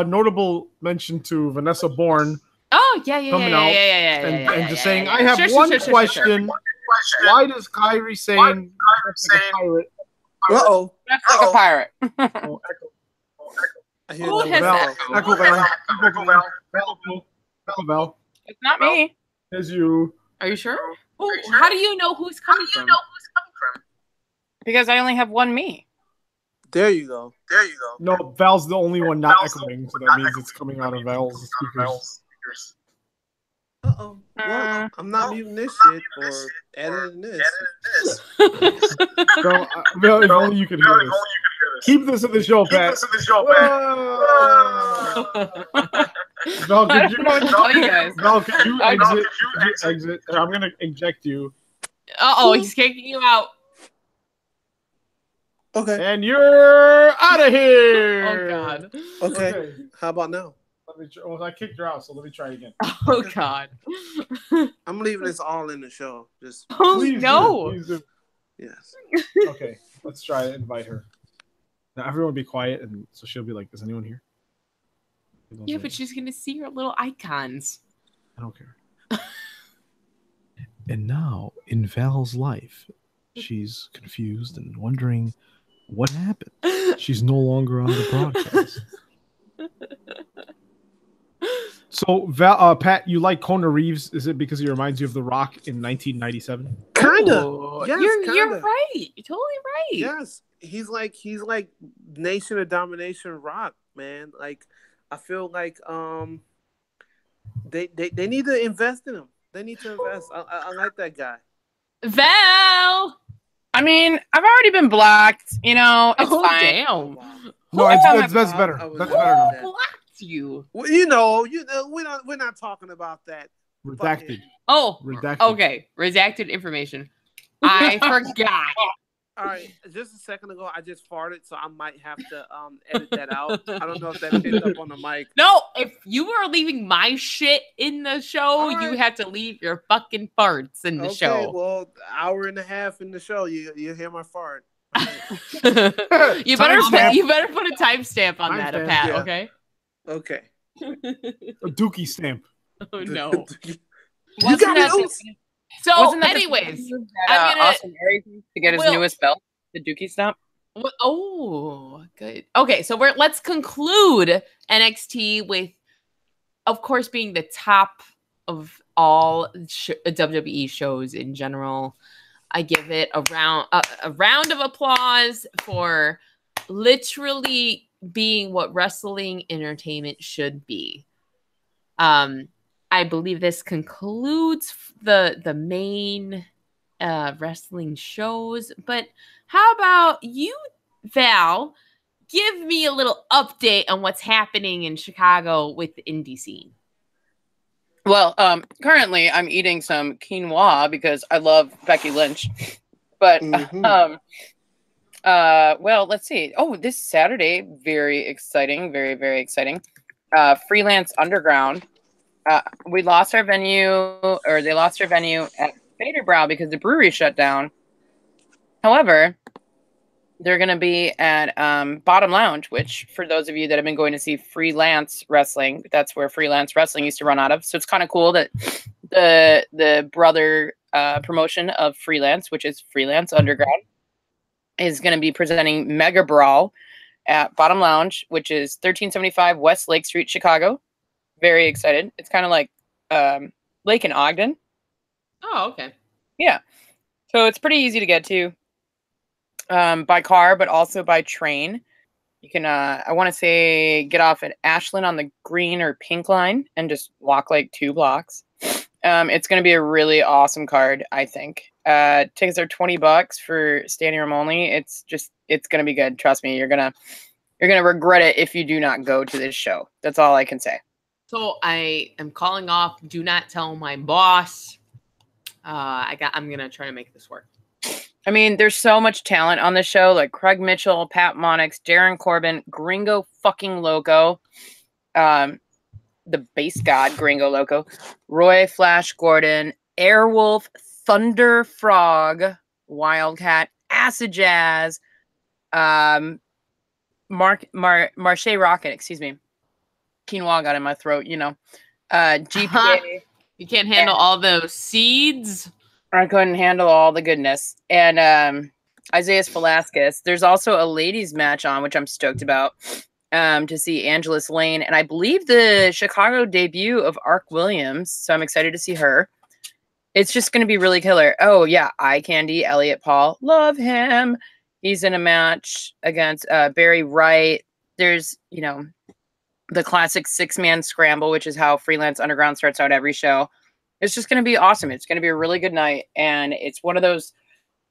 notable mention to Vanessa Bourne. Oh, yeah. And just saying, I have one question. Sure. Why does Kairi saying like a pirate? Uh-oh. That's like a pirate. Who has that? Echo Val. It's not me. It's you. Are you sure? How do you know who's coming from? Because I only have one me. There you go. No, Val's the only one not echoing, so that means it's coming out of Val's speakers. Uh-oh. Well, I'm not muting this shit or editing this. Val, if only you could hear this. Keep this in the show, Pat. Val, could you exit? I'm going to eject you. Uh-oh, he's kicking you out. Okay. And you're out of here. Oh, God. Okay. How about now? I kicked her out, so let me try it again. Oh, God. I'm leaving this all in the show. Just please no. Please do. Yes. Okay, let's try to invite her. Now, everyone be quiet, and so she'll be like, is anyone here? Yeah, but she's gonna see her little icons. I don't care. And now, in Val's life, she's confused and wondering what happened. She's no longer on the broadcast. So, Val, Pat, you like Keanu Reeves? Is it because he reminds you of The Rock in 1997? Kinda. Oh, Yes, you're kinda. right. You're totally right. Yes, he's like Nation of Domination Rock, man. Like, I feel like they need to invest in him. They need to invest. I like that guy. Val. I mean, I've already been blocked. You know, it's fine. Damn. No, that's better. I was That's wrong. better now. Yeah. Blocked you. Well, you know, we're not talking about that. Redacted. Oh, Redacted. okay. Redacted information. I forgot. All right, just a second ago, I just farted, so I might have to edit that out. I don't know if that picked up on the mic. No, if you are leaving my shit in the show, All you right. have to leave your fucking farts in the Okay, show. well, hour and a half in the show, you hear my fart. All right. you better Timestamp. put a timestamp on that, Timestamp, Pat. yeah. Okay. Okay. A Dookie stamp. Oh no. You Wasn't got me that loose. So, Wasn't that the anyways, that, I'm gonna- Austin Aries used to get his Well- newest belt, the Dookie Stomp? oh, good. Okay, so let's conclude NXT with, of course, being the top of all WWE shows in general. I give it a round of applause for literally being what wrestling entertainment should be. I believe this concludes the main wrestling shows, but how about you, Val? Give me a little update on what's happening in Chicago with the indie scene. Well, currently I'm eating some quinoa because I love Becky Lynch. But Mhm. well, let's see. Oh, this Saturday, very exciting, very, very exciting. Freelance Underground. We lost our venue, or they lost our venue at Faderbrow because the brewery shut down. However, they're going to be at Bottom Lounge, which for those of you that have been going to see Freelance Wrestling, that's where Freelance Wrestling used to run out of. So it's kind of cool that the brother promotion of Freelance, which is Freelance Underground, is going to be presenting Mega Brawl at Bottom Lounge, which is 1375 West Lake Street, Chicago. Very excited. It's kind of like Lake and Ogden. Oh, okay. Yeah. So it's pretty easy to get to by car, but also by train. You can, I want to say, get off at Ashland on the green or pink line and just walk like 2 blocks. It's going to be a really awesome card, I think. Tickets are $20 for standing room only. It's going to be good. Trust me. You're going to regret it if you do not go to this show. That's all I can say. So I am calling off. Do not tell my boss. I'm gonna try to make this work. I mean, there's so much talent on this show, like Craig Mitchell, Pat Monix, Darren Corbin, Gringo fucking Loco, the base god Gringo Loco, Roy Flash Gordon, Airwolf, Thunder Frog, Wildcat, Acid Jazz, Marche Rocket, excuse me. Quinoa got in my throat, you know. GPA. You can't handle all those seeds. I couldn't handle all the goodness. And Isaiah Velasquez. There's also a ladies match on, which I'm stoked about, to see Angelus Lane. And I believe the Chicago debut of Ark Williams. So I'm excited to see her. It's just going to be really killer. Oh, yeah. Eye Candy, Elliot Paul. Love him. He's in a match against Barry Wright. There's, you know, the classic 6-man scramble, which is how Freelance Underground starts out every show. It's just going to be awesome. It's going to be a really good night. And it's one of those,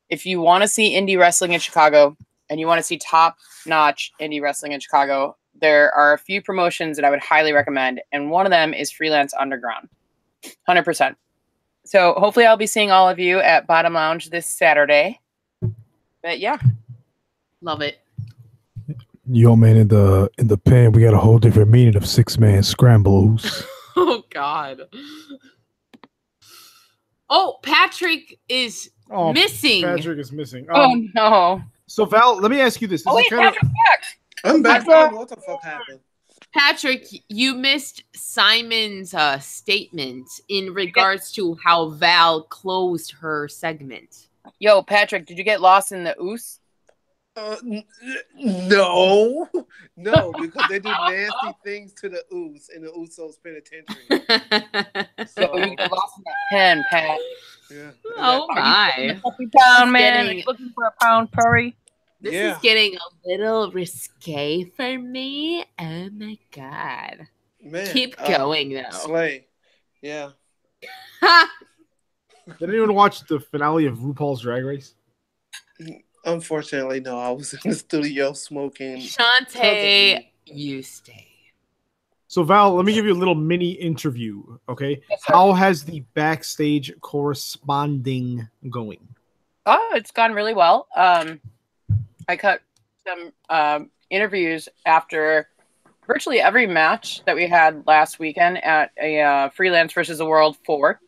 if you want to see indie wrestling in Chicago and you want to see top-notch indie wrestling in Chicago, there are a few promotions that I would highly recommend. And one of them is Freelance Underground. 100%. So hopefully I'll be seeing all of you at Bottom Lounge this Saturday. But yeah. Love it. Yo, man, in the pen, we got a whole different meaning of 6-man scrambles. Oh God. Oh, Patrick is missing. Patrick is missing. Oh no. So Val, let me ask you this. Oh wait, Is it kind Patrick's back. I'm back. I don't know what the fuck happened. Patrick, you missed Simon's statement in regards to how Val closed her segment. Yo, Patrick, did you get lost in the ooze? No, because they do nasty things to the Usos in the Usos penitentiary. So you get lost in the pen, Pat. Yeah. Oh my! Pound man, are you looking for a pound curry? This is getting a little risque for me. Oh my god! Man, keep going though. Slay, yeah. Did anyone watch the finale of RuPaul's Drag Race? Unfortunately, no. I was in the studio smoking. Shantae, you stay. So Val, let me give you a little mini interview, okay? Yes, sir. How has the backstage corresponding going? Oh, it's gone really well. I cut some interviews after virtually every match that we had last weekend at a Freelance versus the World 4.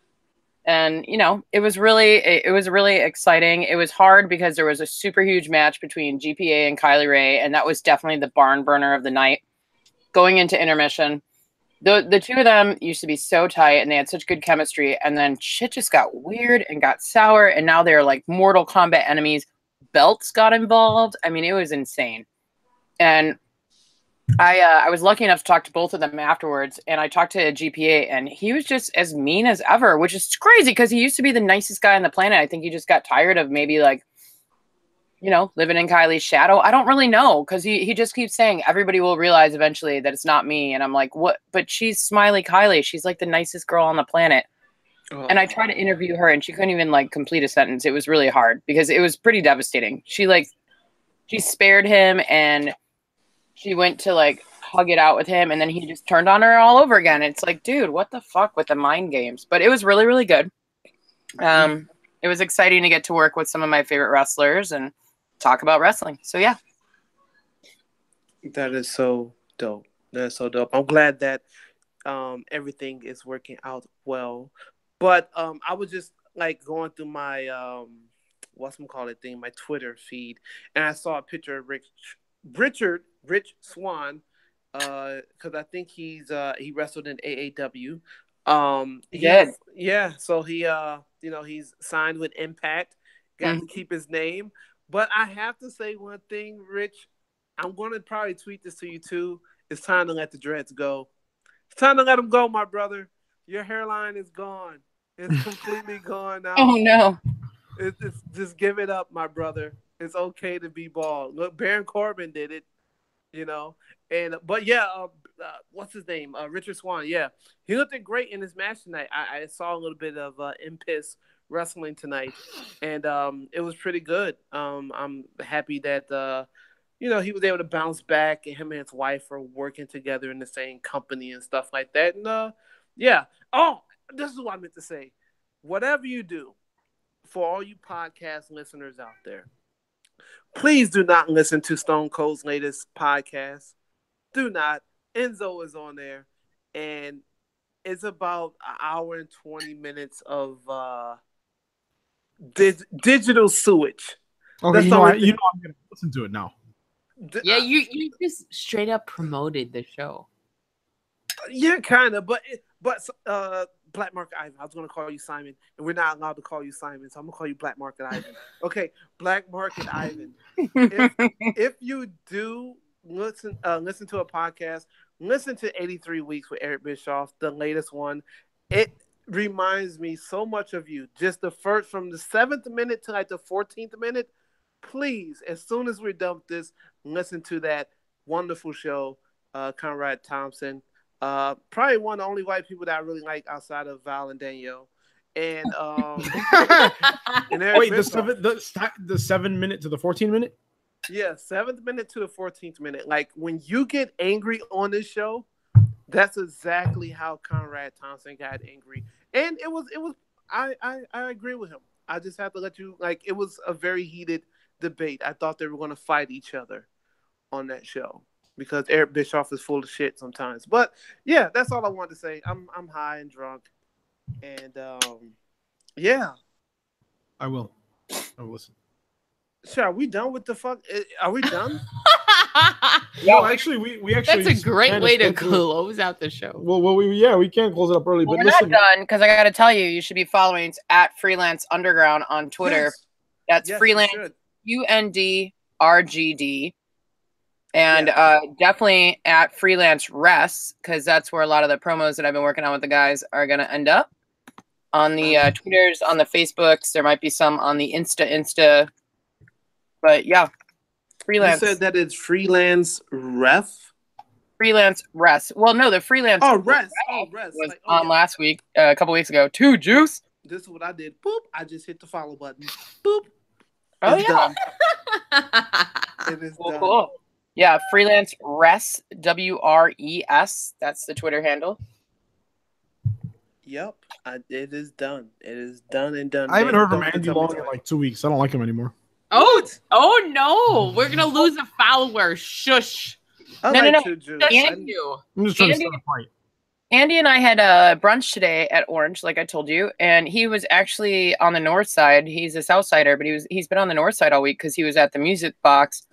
And, you know, it was really exciting. It was hard because there was a super huge match between GPA and Kylie Rae, and that was definitely the barn burner of the night. Going into intermission, the two of them used to be so tight, and they had such good chemistry, and then shit just got weird and got sour, and now they're like Mortal Kombat enemies. Belts got involved. I mean, it was insane. And I was lucky enough to talk to both of them afterwards, and I talked to GPA, and he was just as mean as ever, which is crazy because he used to be the nicest guy on the planet. I think he just got tired of maybe like, you know, living in Kylie's shadow. I don't really know because he just keeps saying everybody will realize eventually that it's not me. And I'm like, what? But she's Smiley Kylie. She's like the nicest girl on the planet. Oh. And I tried to interview her and she couldn't even like complete a sentence. It was really hard because it was pretty devastating. She spared him and she went to like hug it out with him. And then he just turned on her all over again. It's like, dude, what the fuck with the mind games? But it was really, really good. It was exciting to get to work with some of my favorite wrestlers and talk about wrestling. So yeah. That is so dope. That's so dope. I'm glad that everything is working out well. But I was just like going through my my Twitter feed, and I saw a picture of Rich Swann, because I think he wrestled in AAW. Yeah. So he he's signed with Impact, got to keep his name. But I have to say one thing, Rich. I'm going to probably tweet this to you too. It's time to let the dreads go. It's time to let them go, my brother. Your hairline is gone. It's completely gone now. Oh, no. It's just give it up, my brother. It's okay to be bald. Look, Baron Corbin did it, you know. But yeah, what's his name? Richard Swann. Yeah, he looked great in his match tonight. I saw a little bit of Impiss wrestling tonight, and it was pretty good. I'm happy that he was able to bounce back, and him and his wife are working together in the same company and stuff like that. And yeah. Oh, this is what I meant to say. Whatever you do, for all you podcast listeners out there, please do not listen to Stone Cold's latest podcast. Do not. Enzo is on there, and it's about an hour and 20 minutes of digital sewage. Okay, you know I'm going to listen to it now. Yeah, you just straight up promoted the show. Yeah, kind of, but Black Market Ivan. I was going to call you Simon, and we're not allowed to call you Simon, so I'm going to call you Black Market Ivan. Okay, Black Market Ivan. If you do listen to a podcast, listen to 83 Weeks with Eric Bischoff, the latest one. It reminds me so much of you. Just from the 7th minute to like the 14th minute, please, as soon as we're done with this, listen to that wonderful show, Conrad Thompson. Probably one of the only white people that I really like outside of Val and Danielle. And and wait, the 7 minute to the 14 minute? Yeah, 7th minute to the 14th minute. Like when you get angry on this show, that's exactly how Conrad Thompson got angry. And it was I agree with him. I just have to let you it was a very heated debate. I thought they were gonna fight each other on that show, because Eric Bischoff is full of shit sometimes. But yeah, that's all I wanted to say. I'm high and drunk, and yeah. I will listen. Sure, are we done with the fuck? Are we done? No, actually, we actually. That's a great kinda way to spent through- close out the show. Well, we can't close it up early, Well, but we're listen. not done because I got to tell you, you should be following. It's at Freelance Underground on Twitter. Yes. That's Yes, you Freelance should. UNDRGD. And definitely at Freelance Res, because that's where a lot of the promos that I've been working on with the guys are going to end up. On the Twitters, on the Facebooks, there might be some on the Insta. But yeah, Freelance. You said that it's freelance ref. Freelance Res. Well, no, the Freelance Res was like, on last week, a couple weeks ago. Too, Juice. This is what I did. Boop! I just hit the follow button. Boop! Oh, It's yeah. done. It is done. Cool. Yeah, Freelance Res, WRES. That's the Twitter handle. Yep, it is done. It is done and done. I haven't heard from Don't Andy tell me Long in twice. like 2 weeks. I don't like him anymore. Oh no, we're gonna lose a follower. Shush. I No, like no. you, Juice. Thank you. I'm just trying Andy- to start a fight. Andy and I had a brunch today at Orange, like I told you, and he was actually on the north side. He's a south sider, but he's been on the north side all week because he was at the Music Box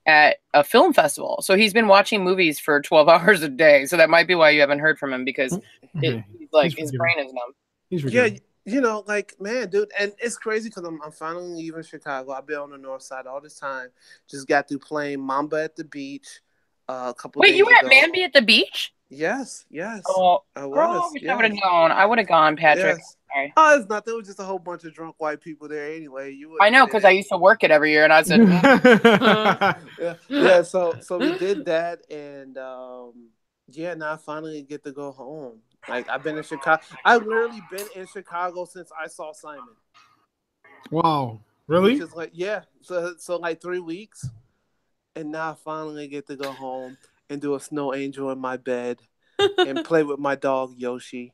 at a film festival. So he's been watching movies for 12 hours a day. So that might be why you haven't heard from him, because Okay. he's like He's his forgiven. brain is numb. He's Yeah, forgiven. you know, like, man, dude, and it's crazy because I'm finally leaving Chicago. I've been on the north side all this time. Just got through playing Mamba at the beach a couple Wait, days you were at ago. Bambi at the beach? Yes. Oh, I girl, was. I wish I yes. would have known. I would have gone, Patrick. Yes. Sorry. Oh, it's not. There was just a whole bunch of drunk white people there anyway. You I know, because I used to work it every year, and I said, yeah. So we did that, and now I finally get to go home. Like, I've been in Chicago. I've literally been in Chicago since I saw Simon. Wow. Really? Which is like, yeah. So like 3 weeks, and now I finally get to go home and do a snow angel in my bed and play with my dog Yoshi.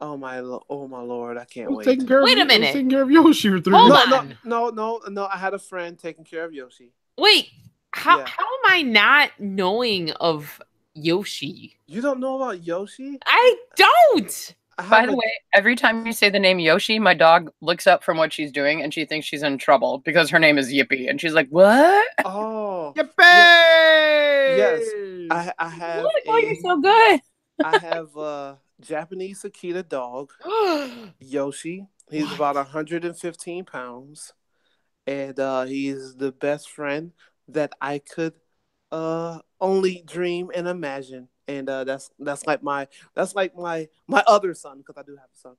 Oh my Lord, I can't wait. Taking care Wait a of, minute. Taking care of Yoshi for 3 Hold weeks. on. No. I had a friend taking care of Yoshi. Wait, how Yeah. am I not knowing of Yoshi? You don't know about Yoshi? I don't. By the way, every time you say the name Yoshi, my dog looks up from what she's doing and she thinks she's in trouble because her name is Yippee. And she's like, what? Oh, Yippee! yes. I have Oh, you're so good. I have a Japanese Akita dog, Yoshi. He's about 115 pounds, and he's the best friend that I could only dream and imagine. And that's like my other son, because I do have a son.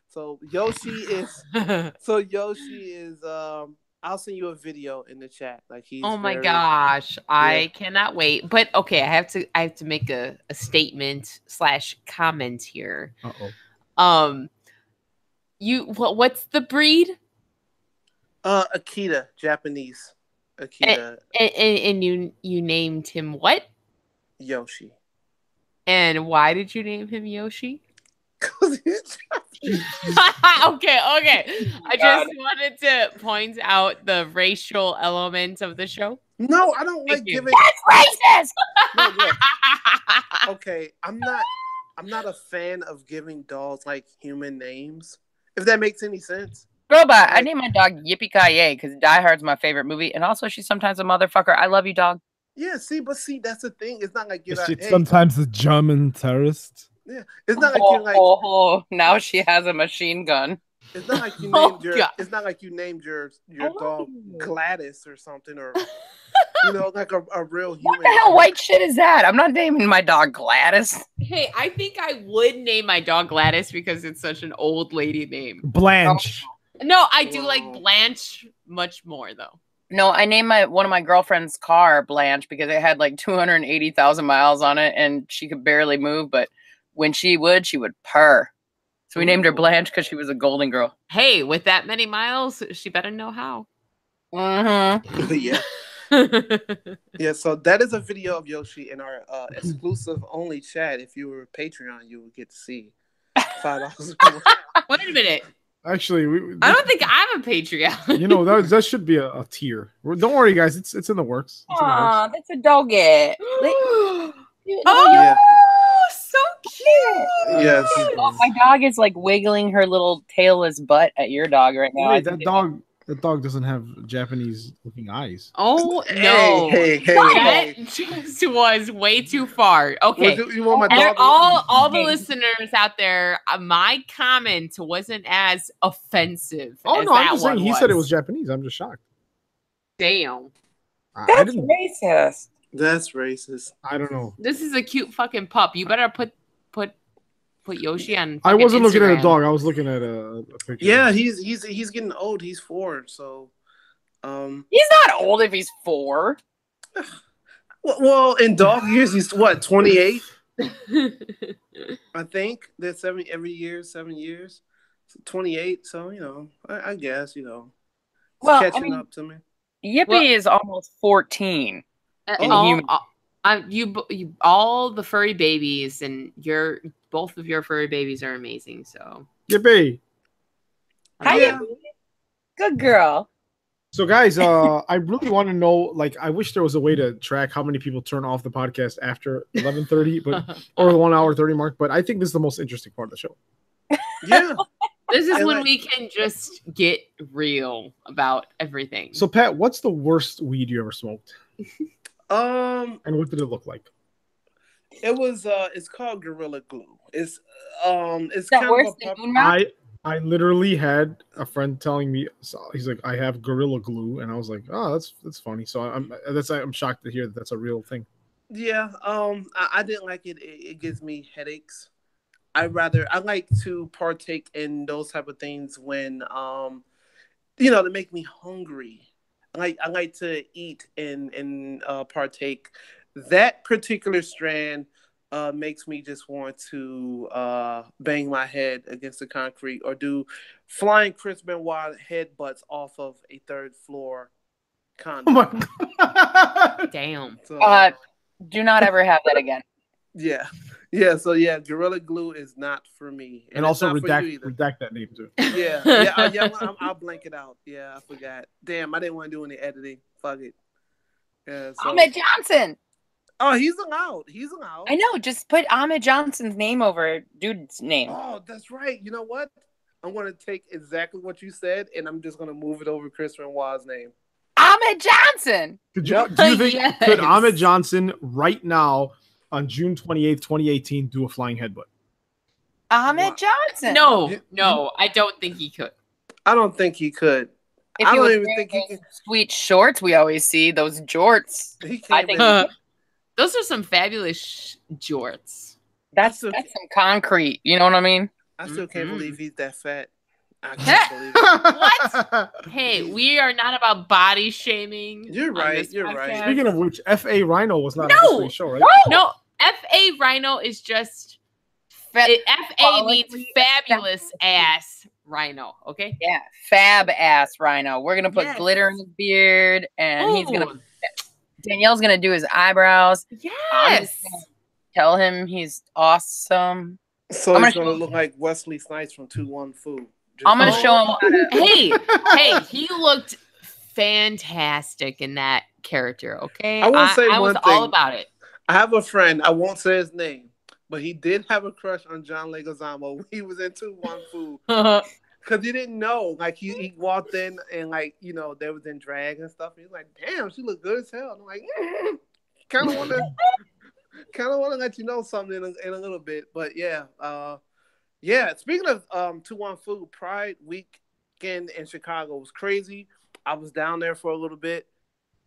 So Yoshi is I'll send you a video in the chat. Like, he's Oh my very- gosh, I cannot wait. But okay, I have to make a statement / comment here. Uh-oh. What's the breed? Akita, Japanese Akita And you named him what? Yoshi. And why did you name him Yoshi? 'Cause he's okay. I just wanted to point out the racial element of the show. No, I don't like Thank you. giving. That's racist. No, look, okay, I'm not a fan of giving dogs like human names. If that makes any sense. Robot, I named my dog Yippee Ki-Yay because Die Hard's my favorite movie. And also, she's sometimes a motherfucker. I love you, dog. Yeah, see, that's the thing. It's not like you're not. Hey, Sometimes the German terrorist. yeah, it's not like you're like. Now she has a machine gun. It's not like you Oh, named your. God. It's not like you named your I love dog you. Gladys or something, or like a real human. What the hell white shit is that? I'm not naming my dog Gladys. Hey, I think I would name my dog Gladys because it's such an old lady name. Blanche. No, I do like Wow. Blanche much more though. No, I named one of my girlfriend's car Blanche because it had like 280,000 miles on it and she could barely move, but when she would purr. So we named her Blanche because she was a golden girl. Hey, with that many miles, she better know how. Mm-hmm. Yeah, so that is a video of Yoshi in our exclusive only chat. If you were a Patreon, you would get to see $5. Wait a minute. Actually, I don't think I'm a Patreon. you know that should be a tier. Don't worry, guys. It's in the works. It's in the works. Aw, that's a doggy. Oh, Yeah. so cute. Yes. My dog is like wiggling her little tailless butt at your dog right now. Wait, that dog. The dog doesn't have Japanese-looking eyes. Oh no! Hey. That just was way too far. Okay, You want my and dog? all the listeners out there, my comment wasn't as offensive. Oh as no, I'm that just saying. one He said it was. was Japanese. I'm just shocked. Damn. I That's didn't. racist. That's racist. I don't know. This is a cute fucking pup. You better put Yoshi on. I wasn't looking at a Instagram. dog. I was looking at a picture. Yeah, he's getting old. He's 4, so He's not old if he's 4. well, in dog years, he's what, 28? I think that's 7 years, so 28. So I guess it's Well, I catching mean, up to me. Yippee Well- is almost 14. You all the furry babies and both of your furry babies are amazing. So Yippee. Hi, Yeah. Yippee. Good girl. So, guys, I really want to know. Like, I wish there was a way to track how many people turn off the podcast after 11:30, or the 1 hour 30 mark. But I think this is the most interesting part of the show. Yeah. this is And when like- we can just get real about everything. So, Pat, what's the worst weed you ever smoked, and what did it look like? It was it's called Gorilla Glue. It's Is that worse than Moon Rock? I literally had a friend telling me, so he's like, I have Gorilla Glue, and I was like, oh, that's funny. So I'm shocked to hear that that's a real thing. Yeah, I didn't like it. It gives me headaches. I like to partake in those type of things when they make me hungry. I like to eat and partake. That particular strand makes me just want to bang my head against the concrete or do flying Chris Benoit headbutts off of a 3rd floor condo. Oh my god! Damn. So, Do not ever have that again. yeah. So Gorilla Glue is not for me, And it's also not for you either. redact that name too. Yeah. I'll blank it out. Yeah, I forgot. Damn, I didn't want to do any editing. Fuck it. Yeah. So, Ahmed Johnson. oh, he's allowed. I know. Just put Ahmed Johnson's name over dude's name. Oh, that's right. You know what? I'm going to take exactly what you said, and I'm just going to move it over Chris Benoit's name. Ahmed Johnson. Do you Yep. think Yes. could Ahmed Johnson right now on June 28th, 2018 do a flying headbutt? Ahmed Wow. Johnson. No, I don't think he could. I don't think he could. If I he don't was even wearing think he those sweet shorts we always see, those jorts. He I can't. think- really- Those are some fabulous jorts. That's okay. some concrete. You know what I mean? I still can't Mhm. believe he's that fat. I can't believe it. What? Hey, we are not about body shaming. You're on right, this you're right. podcast. Speaking of which, F.A. Rhino was not No! on this show, right? No, F.A. Rhino is just F.A. means fabulous ass rhino. Okay. Yeah, fab ass Rhino. We're gonna put Yes. glitter in his beard, and he's gonna. Ooh, Danielle's gonna do his eyebrows. yes. Tell him he's awesome. So I'm he's gonna going to show- look like Wesley Snipes from 2-1 Fu. I'm gonna Oh. show him. How to, Hey, he looked fantastic in that character. Okay, I will say I was one all thing. about it. I have a friend. I won't say his name, but he did have a crush on John Leguizamo when he was in 2-1 Fu. Because he didn't know. Like, he walked in and, like, they was in drag and stuff. He was like, damn, she look good as hell. And I'm like, kind of want to let you know something in a little bit. But, yeah, speaking of 2-1 Fu, Pride weekend in Chicago was crazy. I was down there for a little bit.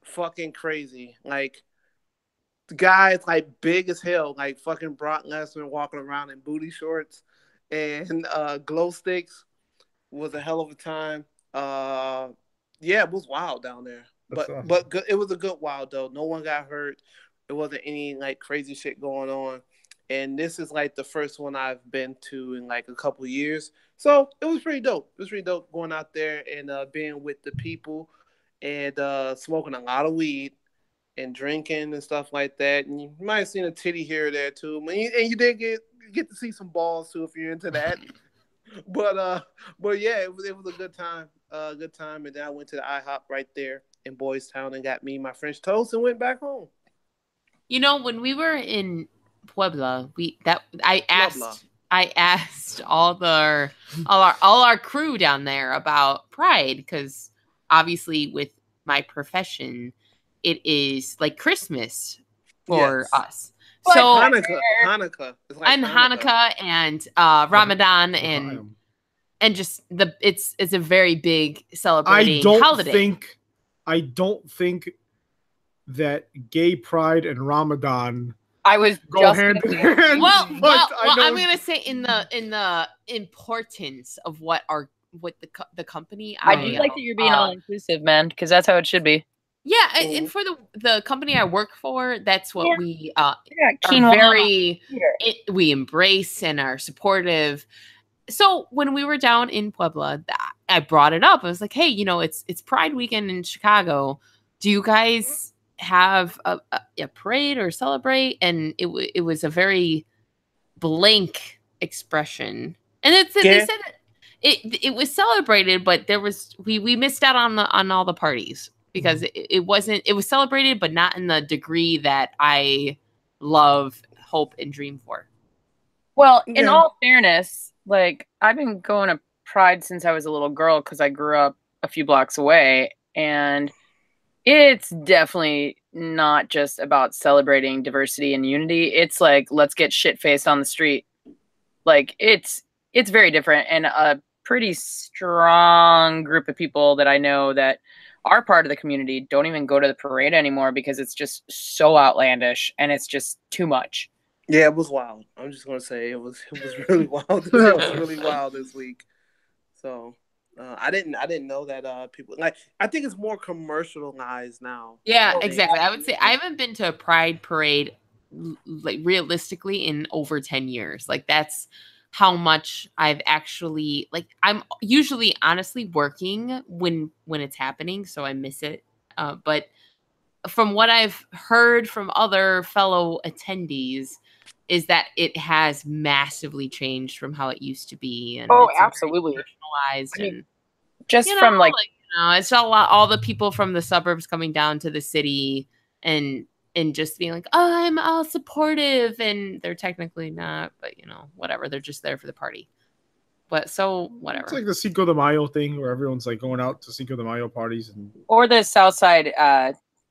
Fucking crazy. Like, the guys, like, big as hell. Like, fucking Brock Lesnar walking around in booty shorts and glow sticks. Was a hell of a time. Yeah, it was wild down there. That's awesome. But good, it was a good wild though. No one got hurt. There wasn't any like crazy shit going on. And this is like the first one I've been to in like a couple years. So it was pretty dope. It was pretty dope going out there and being with the people and smoking a lot of weed and drinking and stuff like that. And you might have seen a titty here or there too. And you did get to see some balls too if you're into that. But yeah, it was a good time. And then I went to the IHOP right there in Boys Town and got me my French toast and went back home. When we were in Puebla, I asked all our crew down there about Pride because obviously with my profession, it is like Christmas for us. Like so Hanukkah. It's like and Hanukkah and Ramadan and just it's a very big celebrating holiday. I don't think that gay pride and Ramadan go hand in hand. Well, I'm gonna say in the importance of what the company. I do like that you're being all inclusive, man, because that's how it should be. Yeah, and for the company I work for, that's what we are very we embrace and are supportive. So when we were down in Puebla, I brought it up. I was like, hey, it's Pride weekend in Chicago. Do you guys have a parade or celebrate? And it was a very blank expression. And they said it was celebrated, but we missed out on all the parties because it was celebrated, but not in the degree that I love, hope, and dream for. Well, in all fairness, like I've been going to Pride since I was a little girl because I grew up a few blocks away, and it's definitely not just about celebrating diversity and unity. It's like, let's get shit-faced on the street. Like it's very different, and a pretty strong group of people that I know that are part of the community don't even go to the parade anymore because it's just so outlandish and it's just too much. Yeah, it was wild. I'm just gonna say it was really wild. It was really wild this week. So I didn't know that people like. I think it's more commercialized now. Yeah, exactly. I would say I haven't been to a Pride parade like realistically in over 10 years. Like that's how much I've actually like. I'm usually honestly working when it's happening, so I miss it. But from what I've heard from other fellow attendees, is that it has massively changed from how it used to be. And absolutely. Personalized and just from like it's all the people from the suburbs coming down to the city and just being like, oh, I'm all supportive, and they're technically not, but whatever. They're just there for the party. But so whatever. It's like the Cinco de Mayo thing where everyone's like going out to Cinco de Mayo parties or the Southside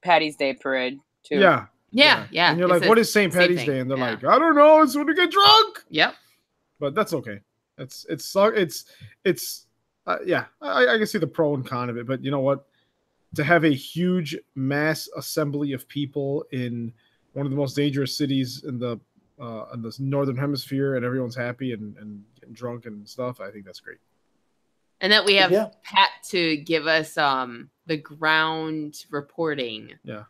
Patty's Day parade too. Yeah. And you're like, what is St. Patty's Day? And they're like, I don't know. It's when we get drunk. Yep. But that's okay. I can see the pro and con of it. But you know what? To have a huge mass assembly of people in one of the most dangerous cities in the northern hemisphere, and everyone's happy and getting drunk and stuff, I think that's great. And that we have Pat to give us the ground reporting. Yeah.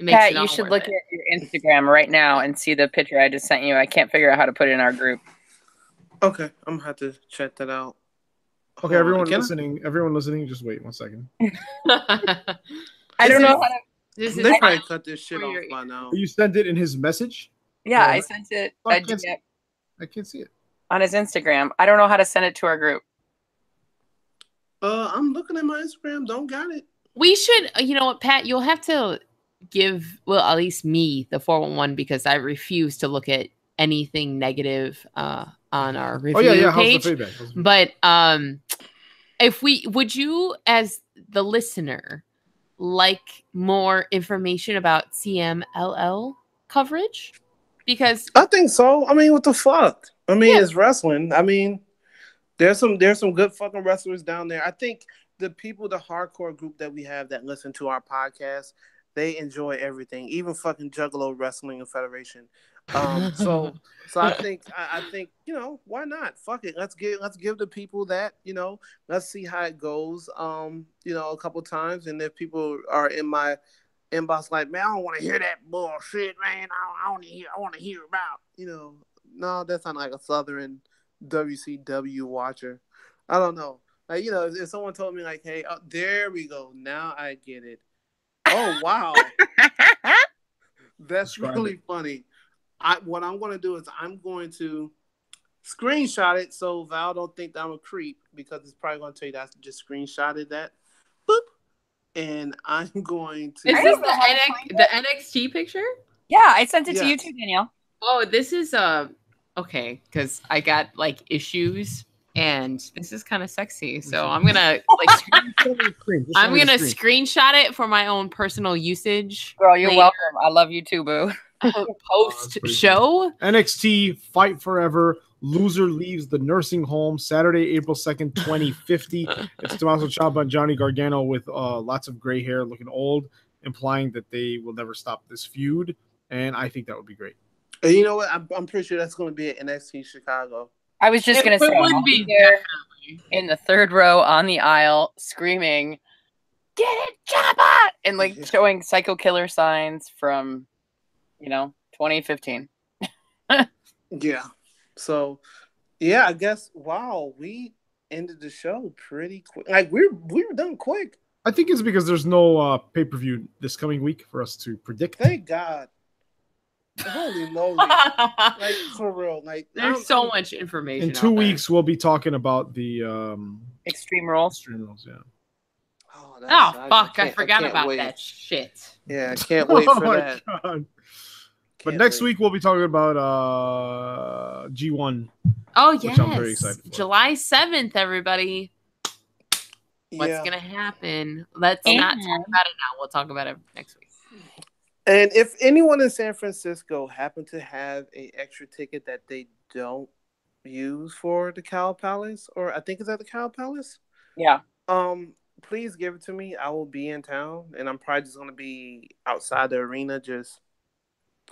Pat, you should look at your Instagram right now and see the picture I just sent you. I can't figure out how to put it in our group. Okay, I'm gonna have to check that out. Okay, everyone listening, just wait 1 second. I don't know how to. They probably cut this shit off by now. You sent it in his message? Yeah, I sent it. I can't see it on his Instagram. I don't know how to send it to our group. I'm looking at my Instagram. Don't got it. We should. You know what, Pat? You'll have to give at least me the 411 because I refuse to look at anything negative on our review page. How's the feedback? But would you as the listener like more information about CMLL coverage? Because I think so. I mean, what the fuck? I mean, it's wrestling. I mean, there's some good fucking wrestlers down there. I think the hardcore group that we have that listen to our podcast, they enjoy everything, even fucking Juggalo Wrestling Federation. So I think why not? Fuck it. Let's give the people that, let's see how it goes. A couple times, and if people are in my inbox like, man, I don't want to hear that bullshit, man. I want to hear about, no, that sounds like a Southern WCW watcher. I don't know. Like, if someone told me like, hey, there we go. Now I get it. Oh, wow. That's really funny. What I'm going to do is I'm going to screenshot it so Val don't think that I'm a creep, because it's probably going to tell you that I just screenshotted that. Boop. And I'm going to... Is this the NXT picture? Yeah, I sent it to you too, Danielle. Oh, this is... okay, because I got, like, issues and this is kind of sexy. So I'm gonna screenshot it for my own personal usage. Girl, you're welcome. I love you too, boo. Post show. NXT Fight Forever. Loser leaves the nursing home Saturday, April 2nd, 2050. It's Tommaso Ciampa and Johnny Gargano with lots of gray hair, looking old, implying that they will never stop this feud. And I think that would be great. And you know what? I'm pretty sure that's going to be at NXT Chicago. I was just going to say, it would be definitely in the third row on the aisle, screaming, "Get it, Ciampa!" and like showing Psycho Killer signs from, 2015. Yeah. So, yeah, I guess. Wow, we ended the show pretty quick. Like we were done quick. I think it's because there's no pay-per-view this coming week for us to predict. Thank God. Holy moly! Like for real. Like there's so much information. In 2 weeks, we'll be talking about the Extreme Rules. Extreme Rules, yeah. Oh fuck! I forgot about that shit. Yeah, I can't wait for that. God. But next week we'll be talking about G1. Oh yes, which I'm very excited for. July 7th, everybody. What's gonna happen? Let's not talk about it now. We'll talk about it next week. And if anyone in San Francisco happen to have an extra ticket that they don't use for the Cow Palace, or I think it's at the Cow Palace. Yeah. Please give it to me. I will be in town, and I'm probably just gonna be outside the arena, just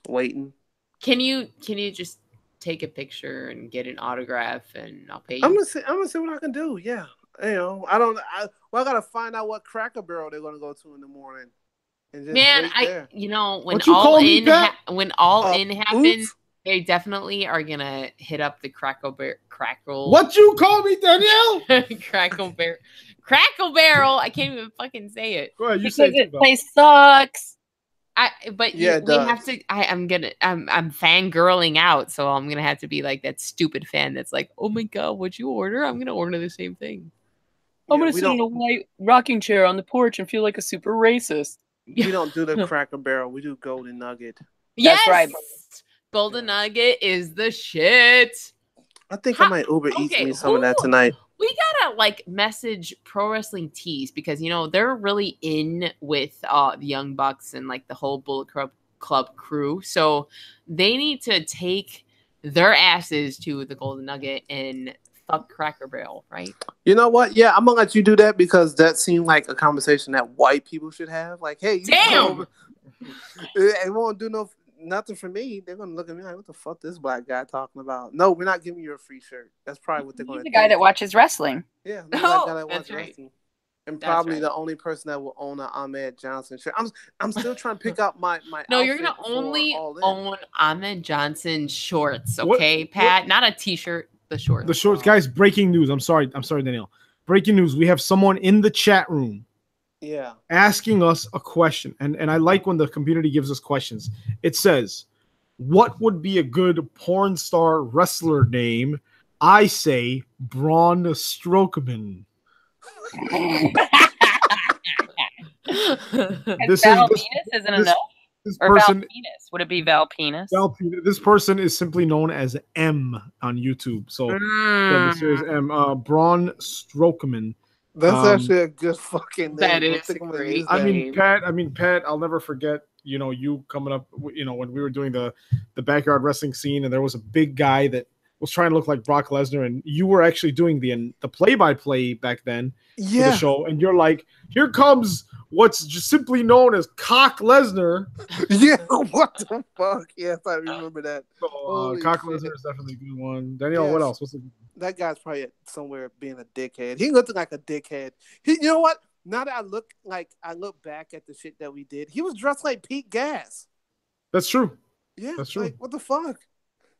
waiting. Can you just take a picture and get an autograph, and I'll pay you? I'm gonna see what I can do. Yeah, I gotta find out what Cracker Barrel they're gonna go to in the morning. Man, when All In happens, they definitely are gonna hit up the Crackle. What you call me, Danielle? Crackle Barrel. I can't even fucking say it. Go ahead, you because say it place sucks. I'm fangirling out, so I'm gonna have to be like that stupid fan that's like, oh my god, what'd you order? I'm gonna order the same thing. I'm gonna sit in a white rocking chair on the porch and feel like a super racist. We don't do the Cracker Barrel. We do Golden Nugget. Yes, that's right. Golden Nugget is the shit. I think I might Uber Eats me some of that tonight. We gotta message Pro Wrestling Tees because they're really in with the Young Bucks and like the whole Bullet Club crew. So they need to take their asses to the Golden Nugget and fuck Cracker Barrel, right? You know what? Yeah, I'm gonna let you do that because that seemed like a conversation that white people should have. Like, hey, damn, it won't do nothing for me. They're gonna look at me like, what the fuck this black guy talking about? No, we're not giving you a free shirt. That's probably what they're gonna do. The guy that watches wrestling. Yeah, the guy that watches right. wrestling. And probably the only person that will own an Ahmed Johnson shirt. I'm still trying to pick out my No, you're gonna only own Ahmed Johnson shorts, okay, Pat? Not a t-shirt. The shorts. The shorts, guys. Breaking news. I'm sorry, Danielle. Breaking news. We have someone in the chat room. Yeah. Asking us a question, and I like when the community gives us questions. It says, "What would be a good porn star wrestler name?" I say Braun Strowman. Val Penis isn't enough. Or Val Penis. Would it be Val Penis? This person is simply known as M on YouTube. So this is M. Braun Strowman. That's actually a good fucking name. That is a great name. Pat, I'll never forget, you coming up, when we were doing the backyard wrestling scene, and there was a big guy that was trying to look like Brock Lesnar, and you were actually doing the play-by-play back then for the show, and you're like, here comes what's just simply known as Cock Lesnar. Yeah, what the fuck? Yes, I remember that. So, Cock Lesnar is definitely a good one. Danielle, what else? That guy's probably somewhere being a dickhead. He looked like a dickhead. You know what? Now that I look back at the shit that we did, he was dressed like Pete Gas. That's true. Yeah, that's true. Like, what the fuck?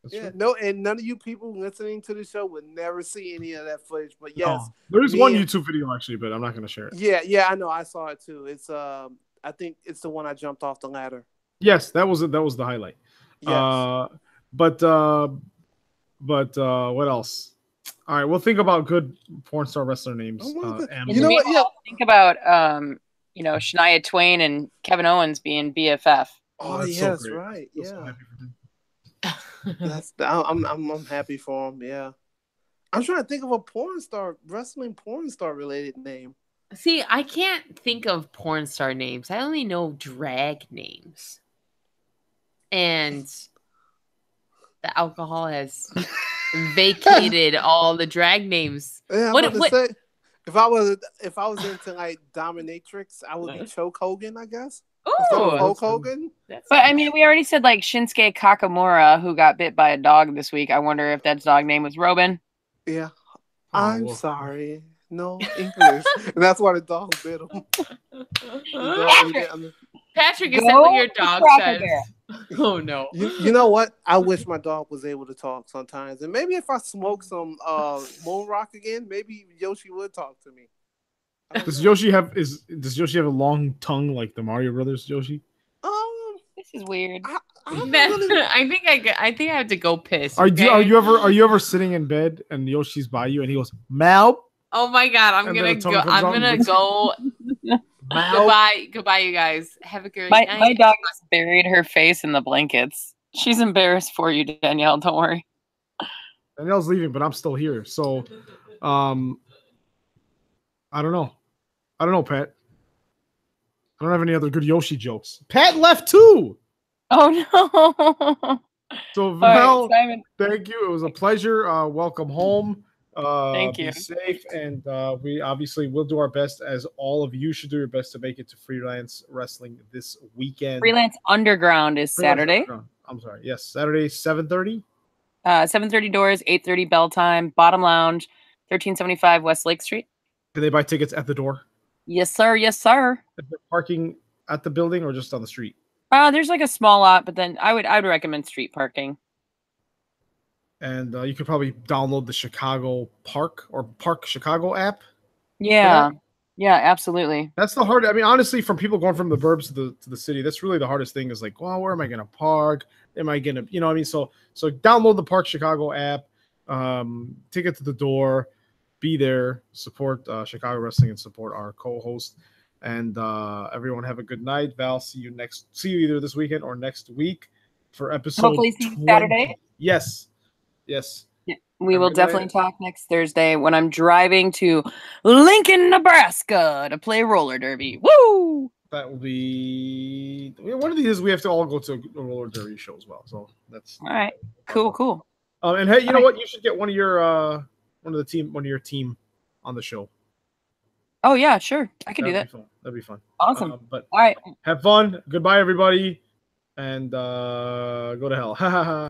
That's true. No, and none of you people listening to the show would never see any of that footage. But yes, there's one YouTube video actually, but I'm not going to share it. Yeah, I know. I saw it too. It's I think it's the one I jumped off the ladder. Yes, that was it. That was the highlight. Yes. But what else? All right, we'll think about good porn star wrestler names. You know what? Yeah. Think about Shania Twain and Kevin Owens being BFF. Oh yes, so right. Yeah. I'm happy for him. Yeah. I'm trying to think of a wrestling porn star related name. See, I can't think of porn star names. I only know drag names. And the alcohol has vacated all the drag names. Yeah, say, if I was into like dominatrix, I would be Choke Hogan, I guess. Oh, Hulk Hogan. But I mean, we already said like Shinsuke Kakamura, who got bit by a dog this week. I wonder if that dog name was Robin. Yeah. I'm sorry. No English. And that's why the dog bit him. Patrick, is that what your dog says? Oh no. You know what? I wish my dog was able to talk sometimes. And maybe if I smoke some moon rock again, maybe Yoshi would talk to me. Does Yoshi have a long tongue like the Mario Brothers Yoshi? This is weird. I think I have to go piss. Are you ever sitting in bed and Yoshi's by you and he goes meow? Oh my god, I'm gonna go. Goodbye, you guys. Have a great night. My dog just buried her face in the blankets. She's embarrassed for you, Danielle. Don't worry. Danielle's leaving, but I'm still here. So, I don't know, Pat. I don't have any other good Yoshi jokes. Pat left too. Oh no. So Val, right, thank you. It was a pleasure. Welcome home. Thank you. Be safe, and we obviously will do our best, as all of you should do your best to make it to Freelance Wrestling this weekend. Freelance Underground is Saturday. Underground. I'm sorry. Yes, Saturday, 7:30. 7:30 doors, 8:30 bell time. Bottom Lounge, 1375 West Lake Street. Can they buy tickets at the door? Yes, sir. Yes, sir. Is there parking at the building or just on the street? There's like a small lot, but then I would recommend street parking. And you could probably download the Chicago Park or Park Chicago app. Yeah, yeah, absolutely. That's the hard. I mean, honestly, from people going from the burbs to the city, that's really the hardest thing. Is like, well, where am I going to park? Am I going to, you know, I mean, so download the Park Chicago app, ticket to the door, be there, support Chicago Wrestling, and support our co-host. And everyone have a good night. Val, see you either this weekend or next week for episode. Hopefully, see you Saturday. Yes. Yeah, we will definitely talk next Thursday when I'm driving to Lincoln, Nebraska to play roller derby. Woo! That will be one of these. We have to all go to a roller derby show as well. So that's all right. Cool. And hey, you know what? You should get one of your team on the show. Oh yeah, sure. I can do that. That'd be fun. Awesome. But all right. Have fun. Goodbye, everybody, and go to hell.